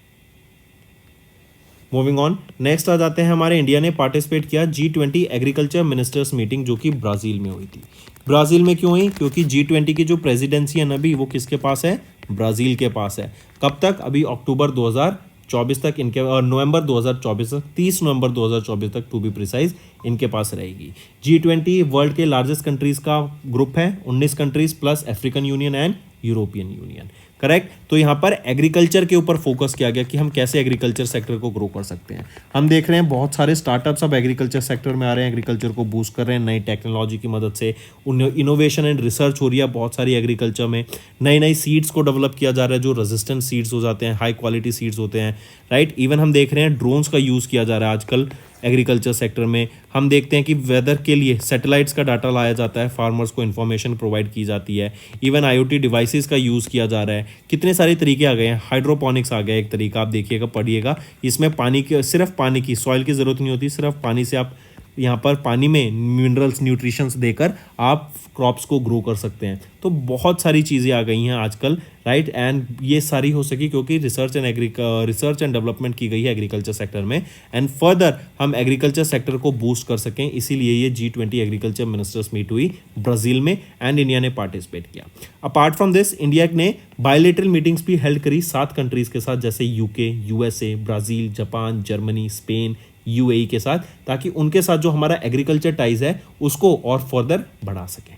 मूविंग ऑन, नेक्स्ट आ जाते हैं, हमारे इंडिया ने पार्टिसिपेट किया G20 एग्रीकल्चर मिनिस्टर्स मीटिंग, जो कि ब्राज़ील में हुई थी। ब्राज़ील में क्यों हुई, क्योंकि G20 की जो प्रेसिडेंसी है ना अभी, वो किसके पास है, ब्राज़ील के पास है। कब तक, अभी अक्टूबर 2024 तक इनके, और नवंबर 2024 तक, 30 नवंबर 2024 तक टू बी प्रिसाइज, इनके पास रहेगी। G20 वर्ल्ड के लार्जेस्ट कंट्रीज का ग्रुप है, 19 countries plus African union and European union. Correct, तो यहाँ पर एग्रीकल्चर के ऊपर फोकस किया गया कि हम कैसे एग्रीकल्चर सेक्टर को ग्रो कर सकते हैं। हम देख रहे हैं बहुत सारे स्टार्टअप्स अब एग्रीकल्चर सेक्टर में आ रहे हैं, एग्रीकल्चर को बूस्ट कर रहे हैं नई टेक्नोलॉजी की मदद से। इनोवेशन एंड रिसर्च हो रही है बहुत सारी एग्रीकल्चर में, नई नई सीड्स को डेवलप किया जा रहा है जो रेजिस्टेंट सीड्स हो जाते हैं, हाई क्वालिटी सीड्स होते हैं, राइट। इवन हम देख रहे हैं ड्रोन्स का यूज़ किया जा रहा है आजकल एग्रीकल्चर सेक्टर में। हम देखते हैं कि वेदर के लिए सैटेलाइट्स का डाटा लाया जाता है, फार्मर्स को इन्फॉर्मेशन प्रोवाइड की जाती है। इवन IoT डिवाइसेस का यूज़ किया जा रहा है। कितने सारे तरीके आ गए हैं, हाइड्रोपोनिक्स आ गया एक तरीका, आप देखिएगा पढ़िएगा, इसमें पानी की, सिर्फ पानी की, सॉइल की ज़रूरत नहीं होती, सिर्फ पानी से आप यहाँ पर पानी में मिनरल्स न्यूट्रिशंस देकर आप क्रॉप्स को ग्रो कर सकते हैं। तो बहुत सारी चीज़ें आ गई हैं आजकल, राइट, एंड ये सारी हो सकी क्योंकि रिसर्च एंड डेवलपमेंट की गई है एग्रीकल्चर सेक्टर में, एंड फर्दर हम एग्रीकल्चर सेक्टर को बूस्ट कर सकें, इसीलिए ये G20 एग्रीकल्चर मिनिस्टर्स मीट हुई ब्राज़ील में एंड इंडिया ने पार्टिसिपेट किया। अपार्ट फ्रॉम दिस इंडिया ने बायलैटरल मीटिंग्स भी हेल्ड करी 7 कंट्रीज के साथ, जैसे UK, USA, Brazil, Japan, Germany, Spain, UAE के साथ, ताकि उनके साथ जो हमारा एग्रीकल्चर टाइज है उसको और फर्दर बढ़ा सकें।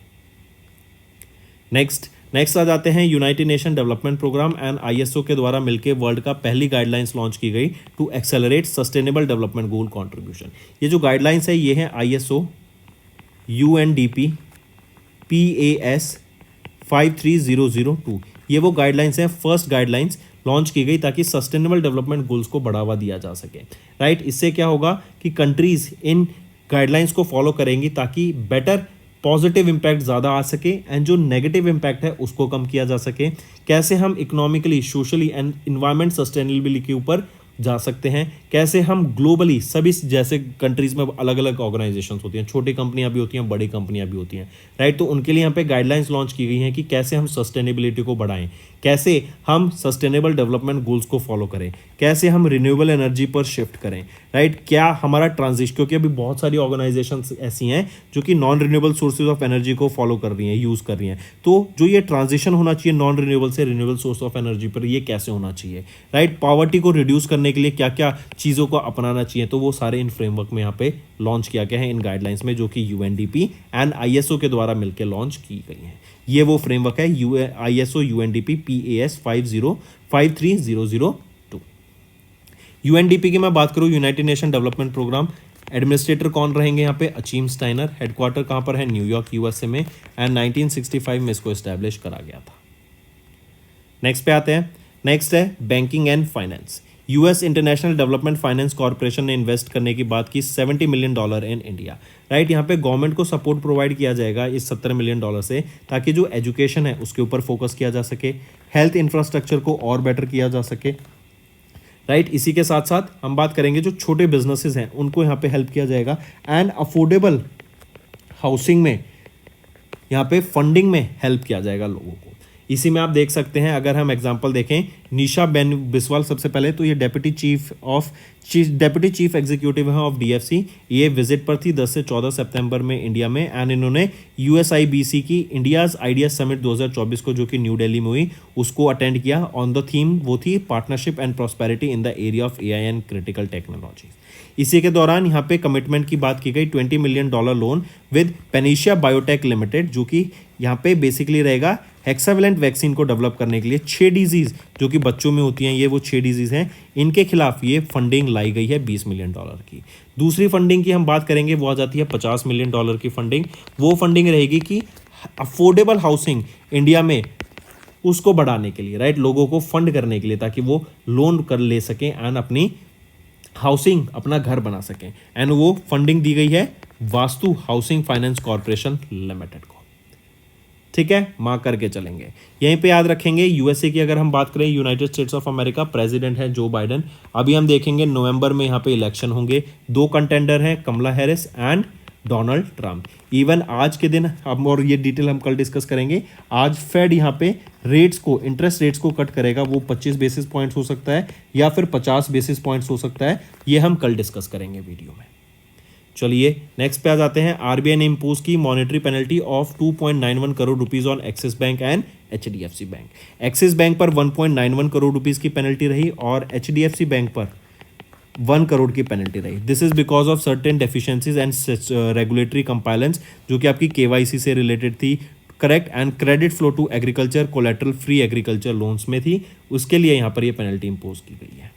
नेक्स्ट आ जाते हैं united nation development programme and ISO के द्वारा मिलकर वर्ल्ड का पहली गाइडलाइंस लॉन्च की गई to accelerate sustainable development goal contribution. ये जो गाइडलाइंस है ये है आईएसओ यूएनडीपी PAS 53002। ये वो गाइडलाइंस हैं, फर्स्ट गाइडलाइंस लॉन्च की गई ताकि सस्टेनेबल डेवलपमेंट गोल्स को बढ़ावा दिया जा सके, राइट। इससे क्या होगा कि कंट्रीज इन गाइडलाइंस को फॉलो करेंगी ताकि बेटर पॉजिटिव इम्पैक्ट ज़्यादा आ सके एंड जो नेगेटिव इम्पैक्ट है उसको कम किया जा सके। कैसे हम economically, socially and environment sustainability के ऊपर जा सकते हैं, कैसे हम ग्लोबली सभी, जैसे कंट्रीज में अलग अलग ऑर्गेनाइजेशंस होती हैं, छोटी कंपनियां भी होती हैं, बड़ी कंपनियां भी होती हैं, राइट। तो उनके लिए यहाँ पे गाइडलाइंस लॉन्च की गई हैं कि कैसे हम सस्टेनेबिलिटी को बढ़ाएं, कैसे हम सस्टेनेबल डेवलपमेंट गोल्स को फॉलो करें, कैसे हम रिन्यूएबल एनर्जी पर शिफ्ट करें, राइट। क्या हमारा ट्रांजिशन, क्योंकि अभी बहुत सारी ऑर्गेनाइजेशंस ऐसी हैं जो कि non renewable sources of energy को फॉलो कर रही हैं, यूज़ कर रही हैं। तो जो ये ट्रांजिशन होना चाहिए नॉन रिन्यूएबल से रिन्यूएबल सोर्स ऑफ एनर्जी पर, ये कैसे होना चाहिए, राइट। पॉवर्टी को रिड्यूस करने के लिए क्या क्या चीज़ों को अपनाना चाहिए, तो वो सारे इन फ्रेमवर्क में यहाँ पे लॉन्च किया गया है इन गाइडलाइंस में, जो कि यूएनडीपी एंड आईएसओ के द्वारा मिलकर लॉन्च की गई हैं। ये वो फ्रेमवर्क है आईएसओ यूएनडीपी PAS 53002। यूएनडीपी की मैं बात करूँ, united nation development programme, administrator कौन रहेंगे यहाँ पे, अचीम स्टाइनर। हेडक्वार्टर कहाँ पर है, न्यूयॉर्क यूएसए में, एंड 1965 में इसको एस्टैब्लिश करा गया था। नेक्स्ट पे आते हैं, नेक्स्ट है banking and finance. US international development finance corporation ने इन्वेस्ट करने की बात की $70 मिलियन इन इंडिया, राइट। यहाँ पे गवर्नमेंट को सपोर्ट प्रोवाइड किया जाएगा इस $70 मिलियन से, ताकि जो एजुकेशन है उसके ऊपर फोकस किया जा सके, हेल्थ इंफ्रास्ट्रक्चर को और बेटर किया जा सके, राइट। इसी के साथ साथ हम बात करेंगे जो छोटे बिजनेसेस हैं उनको यहाँ पे हेल्प किया जाएगा, एंड अफोर्डेबल हाउसिंग में यहाँ पे फंडिंग में हेल्प किया जाएगा लोगों को। इसी में आप देख सकते हैं, अगर हम एग्जांपल देखें, निशा बेन बिस्वाल सबसे पहले तो ये डेप्यूटी चीफ एग्जीक्यूटिव है ऑफ डीएफसी। ये विजिट पर थी 10 से 14 सितंबर में इंडिया में, एंड इन्होंने USIBC की इंडियाज आइडिया समिट 2024 को, जो कि न्यू दिल्ली में हुई, उसको अटेंड किया। ऑन द थीम वो थी partnership and prosperity in the area of AI and critical technology. इसी के दौरान यहाँ पे कमिटमेंट की बात की गई, $20 million loan with panacea biotech limited, जो कि यहाँ पे बेसिकली रहेगा हेक्सावेलेंट वैक्सीन को डेवलप करने के लिए। 6 डिजीज जो कि बच्चों में होती हैं, ये वो 6 डिजीज हैं, इनके खिलाफ ये फंडिंग लाई गई है $20 मिलियन की। दूसरी फंडिंग की हम बात करेंगे, वो आ जाती है $50 मिलियन की फंडिंग। वो फंडिंग रहेगी कि अफोर्डेबल हाउसिंग इंडिया में उसको बढ़ाने के लिए, राइट, लोगों को फंड करने के लिए, ताकि वो लोन कर ले सकें एंड अपनी हाउसिंग, अपना घर बना सकें। एंड वो फंडिंग दी गई है vastu housing finance corporation limited को, ठीक है, मार्क करके चलेंगे। यहीं पे याद रखेंगे, यूएसए की अगर हम बात करें, United states of America, president है जो बाइडेन। अभी हम देखेंगे नवंबर में यहाँ पे इलेक्शन होंगे, 2 कंटेंडर हैं, Kamala Harris and Donald Trump. Even आज के दिन हम, और ये डिटेल हम कल डिस्कस करेंगे, आज फेड यहाँ पे रेट्स को, इंटरेस्ट रेट्स को कट करेगा। वो 25 बेसिस पॉइंट्स हो सकता है या फिर 50 बेसिस पॉइंट्स हो सकता है, ये हम कल डिस्कस करेंगे वीडियो में। चलिए नेक्स्ट पे आ जाते हैं। आरबीआई ने इम्पोज की monetary penalty of 2.91 crore rupees on Axis Bank and HDFC bank. Axis bank पर 1.91 करोड़ रुपीज की पेनल्टी रही और एचडीएफसी बैंक पर 1 करोड़ की पेनल्टी रही। This is because of certain deficiencies and regulatory compliance, जो कि आपकी केवाईसी से रिलेटेड थी, correct, and credit flow to agriculture collateral free agriculture loans में थी, उसके लिए यहाँ पर ये पेनल्टी इम्पोज की गई है।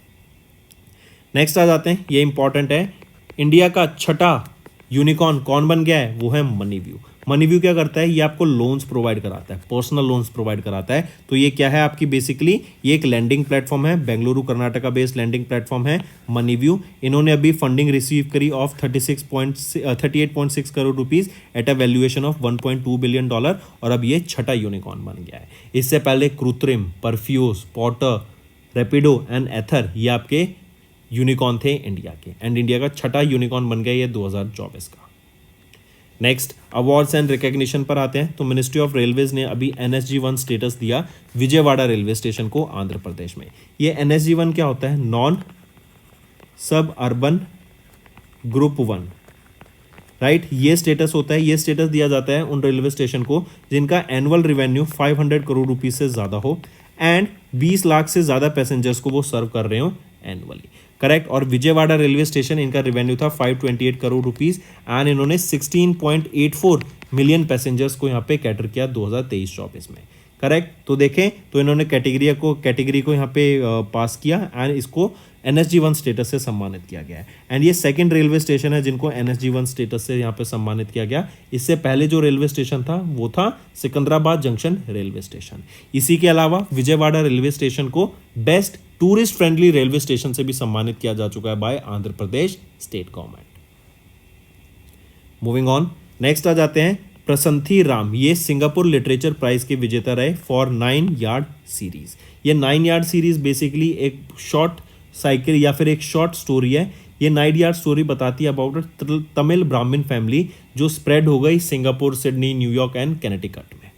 नेक्स्ट आ जाते हैं, ये इंपॉर्टेंट है, इंडिया का छठा यूनिकॉर्न कौन बन गया है, वो है मनीव्यू। मनीव्यू क्या करता है, ये आपको लोन्स प्रोवाइड कराता है, पर्सनल लोन्स प्रोवाइड कराता है। तो ये क्या है आपकी, बेसिकली ये एक लैंडिंग प्लेटफॉर्म है, Bengaluru Karnataka based lending platform है मनीव्यू। इन्होंने अभी फंडिंग रिसीव करी of 38.6 crore rupees at a valuation of $1.2 billion, और अब ये छठा यूनिकॉर्न बन गया है। इससे पहले कृत्रिम, परफ्यूज, पॉटर, रेपिडो एंड एथर, ये आपके यूनिकॉर्न थे इंडिया के, एंड इंडिया का छठा यूनिकॉर्न बन गया ये 2024 का। नेक्स्ट अवार्ड्स एंड रिकॉग्निशन पर आते हैं तो मिनिस्ट्री ऑफ रेलवेज ने अभी NSG1 स्टेटस दिया विजयवाड़ा रेलवे स्टेशन को आंध्र प्रदेश में। ये NSG1 क्या होता है? नॉन सब अर्बन ग्रुप 1, राइट। ये स्टेटस होता है, ये स्टेटस दिया जाता है उन रेलवे स्टेशन को जिनका एनुअल रेवेन्यू 500 करोड़ रुपीज से ज़्यादा हो एंड 20 लाख से ज़्यादा पैसेंजर्स को वो सर्व कर रहे हो एनुअली, करेक्ट। और विजयवाड़ा रेलवे स्टेशन, इनका रेवेन्यू था 528 करोड़ रुपीज एंड इन्होंने 16.84 मिलियन पैसेंजर्स को यहाँ पे कैटर किया 2023-24 में, करेक्ट। तो देखें तो इन्होंने कैटेगरी को यहाँ पे पास किया एंड इसको NSG1 स्टेटस से सम्मानित किया गया है। एंड ये सेकंड रेलवे स्टेशन है जिनको NSG1 स्टेटस से यहाँ पे सम्मानित किया गया। इससे पहले जो रेलवे स्टेशन था वो था सिकंदराबाद जंक्शन रेलवे स्टेशन। इसी के अलावा विजयवाड़ा रेलवे स्टेशन को best tourist friendly railway station से भी सम्मानित किया जा चुका है by Andhra Pradesh state government. Moving on, next आ जाते हैं प्रसंथी राम। ये सिंगापुर लिटरेचर प्राइज के विजेता रहे फॉर 9 यार्ड सीरीज। ये 9 यार्ड सीरीज बेसिकली एक शॉर्ट साइकिल या फिर एक शॉर्ट स्टोरी है। ये 9 यार्ड स्टोरी बताती है अबाउट तमिल ब्राह्मण फैमिली जो स्प्रेड हो गई Singapore, Sydney, New York and Connecticut में,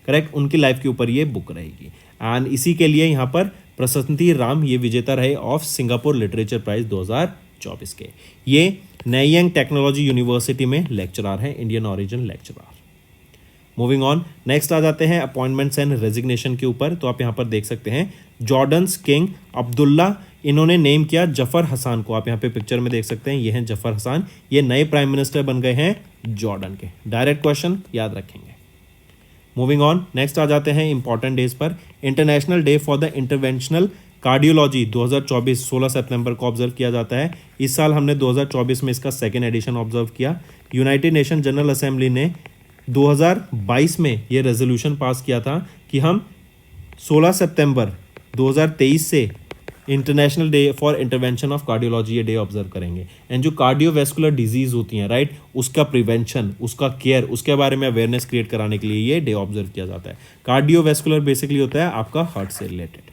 करेक्ट। उनकी लाइफ के ऊपर ये बुक रहेगी एंड इसी के लिए यहाँ पर प्रसंथी राम ये विजेता रहे ऑफ सिंगापुर लिटरेचर प्राइज 2024 के। ये नैयांग टेक्नोलॉजी यूनिवर्सिटी में लेक्चरर हैं, Indian origin lecturer. Moving on, next आ जाते हैं अपॉइंटमेंट्स एंड रेजिग्नेशन के ऊपर। तो आप यहाँ पर देख सकते हैं जॉर्डन्स किंग अब्दुल्ला, इन्होंने नेम किया जफर हसान को। आप यहाँ पे पिक्चर में देख सकते हैं, ये हैं जफर हसान, ये नए प्राइम मिनिस्टर बन गए हैं जॉर्डन के। डायरेक्ट क्वेश्चन याद रखेंगे। मूविंग ऑन, नेक्स्ट आ जाते हैं इंपॉर्टेंट डेज पर। International day for the interventional cardiology 2024 16 सितंबर को ऑब्जर्व किया जाता है। इस साल हमने 2024 में इसका सेकेंड एडिशन ऑब्जर्व किया। यूनाइटेड नेशन जनरल असेंबली ने 2022 में ये रेजोल्यूशन पास किया था कि हम 16 सितंबर 2023 से international day for intervention of cardiology ये डे ऑब्जर्व करेंगे। एंड जो कार्डियोवैस्कुलर डिजीज होती हैं, राइट, उसका प्रिवेंशन, उसका केयर, उसके बारे में अवेयरनेस क्रिएट कराने के लिए ये डे ऑब्जर्व किया जाता है। कार्डियोवैस्कुलर बेसिकली होता है आपका हार्ट से रिलेटेड,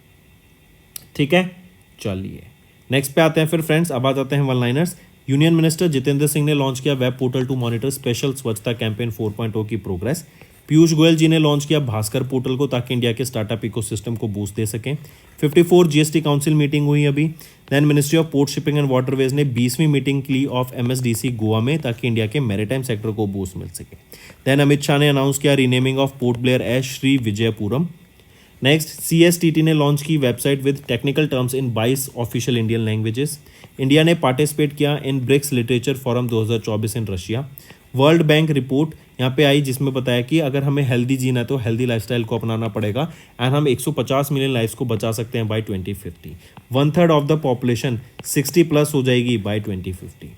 ठीक है। चलिए नेक्स्ट पे आते हैं फिर फ्रेंड्स। अब आ जाते हैं one liners. Union minister Jitendra Singh ने लॉन्च किया web portal to monitor special Swachhata campaign 4.0 की प्रोग्रेस। पीयूष गोयल जी ने लॉन्च किया भास्कर पोर्टल को ताकि इंडिया के स्टार्टअप इकोसिस्टम को बूस्ट दे सकें। 54 GST काउंसिल मीटिंग हुई अभी। Then ministry of port shipping and waterways ने 20वीं मीटिंग की ऑफ MSDC गोवा में ताकि इंडिया के मैरीटाइम सेक्टर को बूस्ट मिल सके। देन अमित शाह ने अनाउंस किया renaming of Port Blair as Shri Vijayapuram. Next CSTT ने लॉन्च की website with technical terms in 22 official Indian languages. India ने पार्टिसिपेट किया in BRICS literature forum 2024 in Russia. World bank report यहाँ पे आई जिसमें बताया कि अगर हमें हेल्दी जीना है तो हेल्दी लाइफस्टाइल को अपनाना पड़ेगा एंड हम 150 मिलियन लाइफ्स को बचा सकते हैं बाय 2050। 1/3 ऑफ द पॉपुलेशन 60+ हो जाएगी बाय 2050।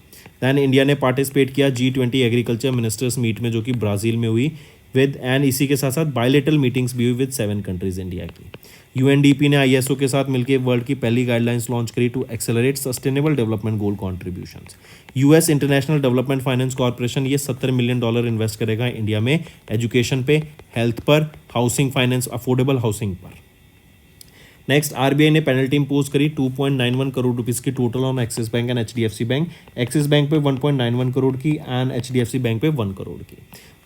दैन इंडिया ने पार्टिसिपेट किया G20 एग्रीकल्चर मिनिस्टर्स मीट में जो कि ब्राज़ील में हुई विद एंड इसी के साथ साथ बायलेटरल मीटिंग्स भी हुई विद 7 कंट्रीज इंडिया की। UNDP ने ISO के साथ मिलकर वर्ल्ड की पहली गाइडलाइंस लॉन्च करी to accelerate sustainable development goal contributions. US international development finance corporation ये $70 मिलियन इन्वेस्ट करेगा इंडिया में एजुकेशन पे, हेल्थ पर, हाउसिंग फाइनेंस, अफोर्डेबल हाउसिंग पर। नेक्स्ट RBI ने पेनल्टी इम्पोज करी 2.91 करोड़ रुपीस की total on Axis Bank and HDFC Bank. Axis Bank पे 1.91 करोड़ की एंड HDFC बैंक पे 1 करोड़ की।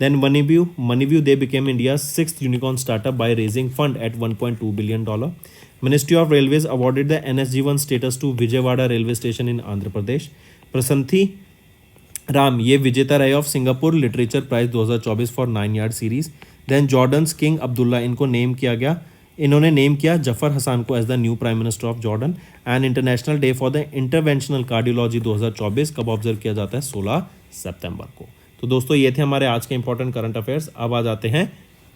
Then Moneyview they became India 6th unicorn startup by raising fund at $1.2 billion. Ministry of railways awarded the NSG1 status to Vijayawada railway station in Andhra Pradesh. Prasanthi Ram ये विजेता रहे of Singapore literature prize 2024 for 9 yard series. Then Jordan's king Abdullah इनको name किया गया, इन्होंने name किया Jafar Hassan को as the new prime minister of Jordan. And international day for the interventional cardiology 2024 कब ऑब्जर्व किया जाता है? 16 सितंबर को। तो दोस्तों ये थे हमारे आज के इंपॉर्टेंट करंट अफेयर्स। अब आ जाते हैं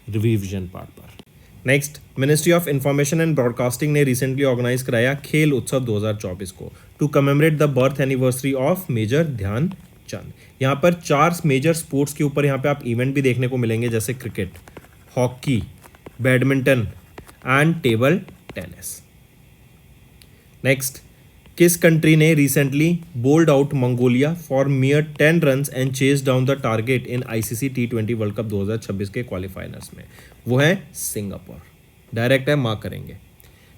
रिवीजन पार्ट पर। Next, ministry of information and broadcasting ने रिसेंटली ऑर्गेनाइज कराया खेल उत्सव 2024 को to commemorate the birth anniversary of Major Dhyanchand. यहाँ पर 4 मेजर स्पोर्ट्स के ऊपर यहाँ पे आप इवेंट भी देखने को मिलेंगे जैसे cricket, hockey, badminton and table tennis. Next, किस कंट्री ने recently bowled out Mongolia for mere 10 runs and chase down the target in ICC T20 world cup 2026 के क्वालिफायर्स में? वो है सिंगापुर। डायरेक्ट है, मार्क करेंगे।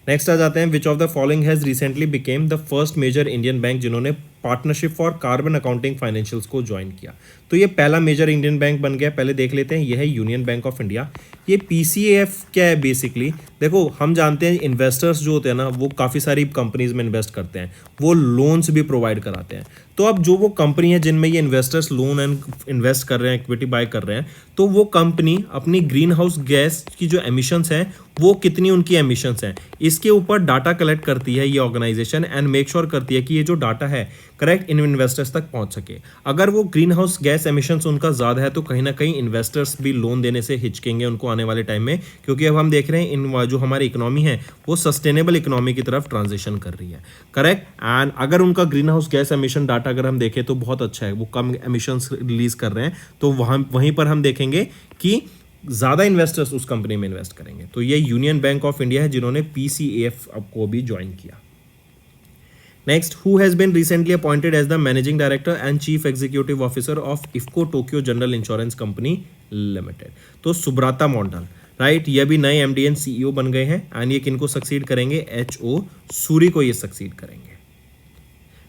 नेक्स्ट आ जाते हैं, which of the following has recently became the first major Indian bank जिन्होंने partnership for carbon accounting financials को ज्वाइन किया। तो ये पहला मेजर इंडियन बैंक बन गया। पहले देख लेते हैं, ये है यूनियन बैंक ऑफ इंडिया। ये पीसीएएफ क्या है बेसिकली, देखो हम जानते हैं इन्वेस्टर्स जो होते हैं ना वो काफ़ी सारी कंपनीज में इन्वेस्ट करते हैं, वो लोन्स भी प्रोवाइड कराते हैं। तो अब जो वो कंपनी है जिनमें ये इन्वेस्टर्स लोन एंड इन्वेस्ट कर रहे हैं, इक्विटी बाय कर रहे हैं, तो वो कंपनी अपनी ग्रीन हाउस गैस की जो एमिशंस हैं वो कितनी उनकी एमिशंस हैं इसके ऊपर डाटा कलेक्ट करती है ये ऑर्गेनाइजेशन एंड मेक श्योर करती है कि ये जो डाटा है करेक्ट इन इन्वेस्टर्स तक पहुंच सके। अगर वो ग्रीन हाउस गैस एमिशंस उनका ज़्यादा है तो कहीं ना कहीं इन्वेस्टर्स भी लोन देने से हिचकेंगे उनको आने वाले टाइम में, क्योंकि अब हम देख रहे हैं इन जो हमारी इकोनॉमी है वो सस्टेनेबल इकोनॉमी की तरफ ट्रांजिशन कर रही है, करेक्ट। एंड अगर उनका green house gas emission data अगर हम देखें तो बहुत अच्छा है, वो कम एमिशंस रिलीज कर रहे हैं, तो वहीं पर हम देखेंगे कि ज़्यादा इन्वेस्टर्स उस कंपनी में इन्वेस्ट करेंगे। तो ये यूनियन बैंक ऑफ इंडिया है जिन्होंने पीसीएएफ को भी ज्वाइन किया। Next, who has been recently appointed as the managing director and chief executive officer of IFFCO Tokyo general insurance company limited. तो सुब्राता मॉन्डल, राइट, ये भी नए एमडी एंड सीईओ बन गए हैं एंड ये किनको सक्सीड करेंगे, एचओ सूरी को ये सक्सीड करेंगे।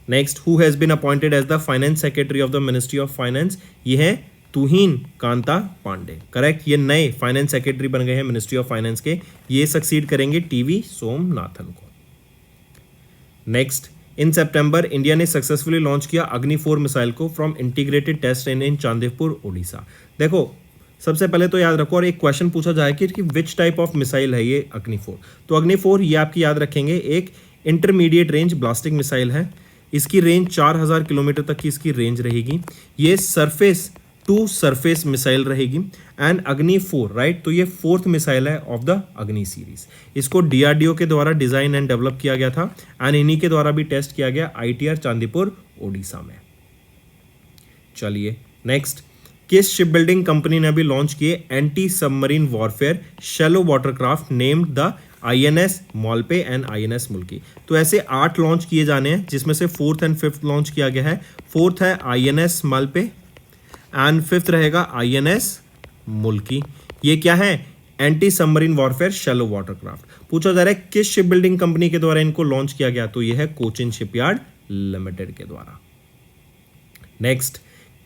Next, who has been appointed as the finance secretary of the ministry of finance, ये है तुहीन कांता पांडे, करेक्ट। ये नए फाइनेंस सेक्रेटरी बन गए हैं मिनिस्ट्री ऑफ फाइनेंस के, ये सक्सीड करेंगे टीवी सोमनाथन को। नेक्स्ट, इन सितंबर इंडिया ने सक्सेसफुली लॉन्च किया अग्नि 4 मिसाइल को from integrated test range in Chandipur Odisha. देखो सबसे पहले तो याद रखो, और एक क्वेश्चन पूछा जाए कि विच टाइप ऑफ मिसाइल है ये अग्नि 4, तो अग्नि 4 ये आपकी याद रखेंगे एक इंटरमीडिएट रेंज ब्लास्टिक मिसाइल है। इसकी रेंज 4000 किलोमीटर तक की इसकी रेंज रहेगी। ये सरफेस टू सरफेस मिसाइल रहेगी एंड अग्नि 4, राइट, तो ये 4th मिसाइल है ऑफ द अग्नि सीरीज। इसको डीआरडीओ के द्वारा डिजाइन एंड डेवलप किया गया था एंड इन्हीं के द्वारा भी टेस्ट किया गया आईटीआर चांदीपुर ओडिशा में। चलिए नेक्स्ट, किस शिप बिल्डिंग कंपनी ने अभी लॉन्च किए anti submarine warfare shallow watercraft named the INS Malpe and INS Mulki. तो ऐसे 8 लॉन्च किए जाने हैं जिसमें से 4th एंड 5th लॉन्च किया गया है। 4th है आईएनएस मॉलपे एंड 5th रहेगा आईएनएस मुल्की। ये क्या है, anti submarine warfare shallow watercraft. पूछा जा रहा है किस शिप बिल्डिंग कंपनी के द्वारा इनको लॉन्च किया गया, तो ये है कोचिन शिपयार्ड लिमिटेड के द्वारा। नेक्स्ट,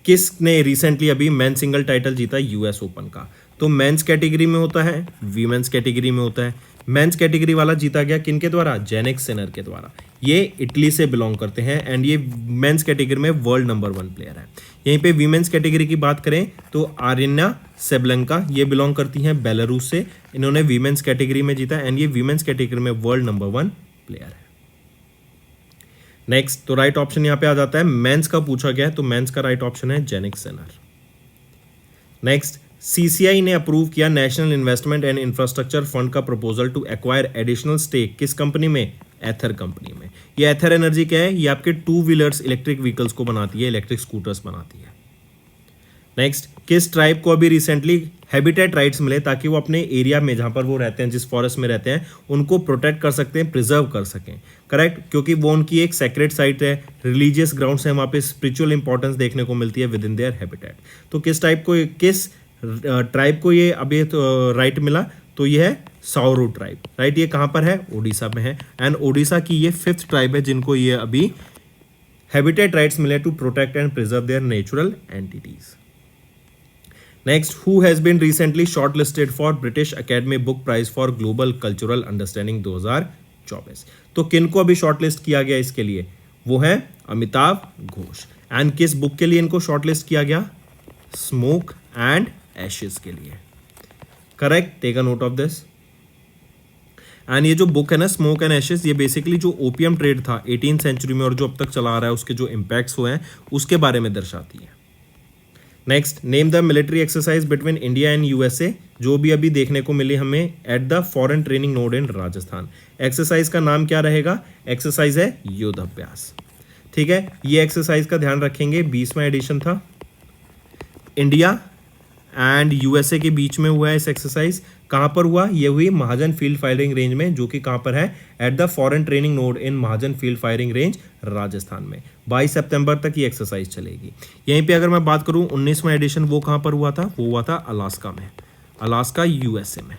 किसने रिसेंटली अभी मेन सिंगल टाइटल जीता यूएस ओपन का, तो मेंस कैटेगरी में होता है, वीमेंस कैटेगरी में होता है। मेंस कैटेगरी वाला जीता गया किनके द्वारा, जेनिक सिनर के द्वारा। ये इटली से बिलोंग करते हैं एंड ये मेंस कैटेगरी में वर्ल्ड नंबर 1 प्लेयर है। यहीं पे वीमेंस कैटेगरी की बात करें तो आर्यना सेबलेंका, ये बिलोंग करती हैं बेलारूस से, इन्होंने वीमेंस कैटेगरी में जीता एंड ये वीमेंस कैटेगरी में वर्ल्ड नंबर 1 प्लेयर है। नेक्स्ट, तो राइट ऑप्शन यहां पे आ जाता है, मेंस का पूछा गया है तो मेंस का राइट ऑप्शन है जेनिक सिनर। नेक्स्ट, सीसीआई ने अप्रूव किया national investment and infrastructure fund का proposal to acquire additional stake किस कंपनी में, एथर कंपनी में। ये एथर एनर्जी क्या है, ये आपके 2 व्हीलर्स इलेक्ट्रिक व्हीकल्स को बनाती है, इलेक्ट्रिक स्कूटर्स बनाती है। नेक्स्ट, किस ट्राइब को अभी रिसेंटली हैबिटेट राइट्स मिले ताकि वो अपने एरिया में जहां पर वो रहते हैं, जिस फॉरेस्ट में रहते हैं, उनको प्रोटेक्ट कर सकते हैं, प्रिजर्व कर सकें, करेक्ट, क्योंकि वो उनकी एक सेक्रेट साइट है, रिलीजियस ग्राउंड्स है, वहाँ पे स्पिरिचुअल इंपॉर्टेंस देखने को मिलती है विद इन देयर हैबिटेट। तो किस ट्राइब को ये अभी तो राइट मिला, तो ये है साउरू ट्राइब, राइट। ये कहाँ पर है, ओडिशा में है एंड ओडिशा की ये 5th ट्राइब है जिनको ये अभी हैबिटेट राइट्स मिले to protect and preserve their natural entities. Next, who has been recently shortlisted for British academy book prize for global cultural understanding 2024। तो किनको अभी शॉर्ट लिस्ट किया गया इसके लिए, वो है अमिताभ घोष एंड किस बुक के लिए इनको शॉर्ट लिस्ट किया गया, स्मोक एंड एशेस के लिए, correct, take a note of this. And ये जो बुक है ना स्मोक एंड एशेस, ये बेसिकली जो ओपियम ट्रेड था 18th सेंचुरी में और जो अब तक चला आ रहा है उसके जो इम्पैक्ट्स हुए हैं उसके बारे में दर्शाती है। Next, name the military exercise between India and USA, जो भी अभी देखने को मिली हमें at the foreign training node in Rajasthan. Exercise का नाम क्या रहेगा, एक्सरसाइज है युद्ध अभ्यास, ठीक है। ये एक्सरसाइज का ध्यान रखेंगे, 20वां एडिशन था, इंडिया एंड यूएसए के बीच में हुआ है इस एक्सरसाइज। कहाँ पर हुआ, ये हुई महाजन फील्ड फायरिंग रेंज में, जो कि कहाँ पर है, at the foreign training node in Mahajan field firing range Rajasthan में। 22 सितंबर तक ये एक्सरसाइज चलेगी। यहीं पे अगर मैं बात करूँ 19वां एडिशन वो कहाँ पर हुआ था, वो हुआ था अलास्का में, अलास्का यूएसए में।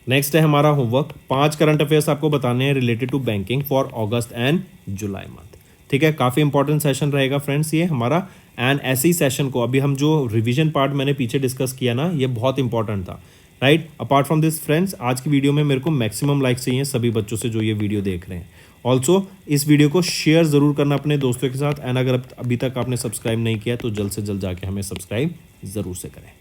नेक्स्ट है हमारा होमवर्क, 5 करंट अफेयर्स आपको बताने हैं related to banking for August and July month. ठीक है, काफ़ी इंपॉर्टेंट सेशन रहेगा फ्रेंड्स ये हमारा। एंड ऐसे ही सेशन को अभी हम जो रिवीजन पार्ट मैंने पीछे डिस्कस किया ना, ये बहुत इंपॉर्टेंट था, right. Apart from this friends, आज की वीडियो में मेरे को मैक्सिमम लाइक्स चाहिए सभी बच्चों से जो ये वीडियो देख रहे हैं। ऑल्सो इस वीडियो को शेयर ज़रूर करना अपने दोस्तों के साथ। एंड अगर अभी तक आपने सब्सक्राइब नहीं किया तो जल्द से जल्द जाके हमें सब्सक्राइब ज़रूर से करें।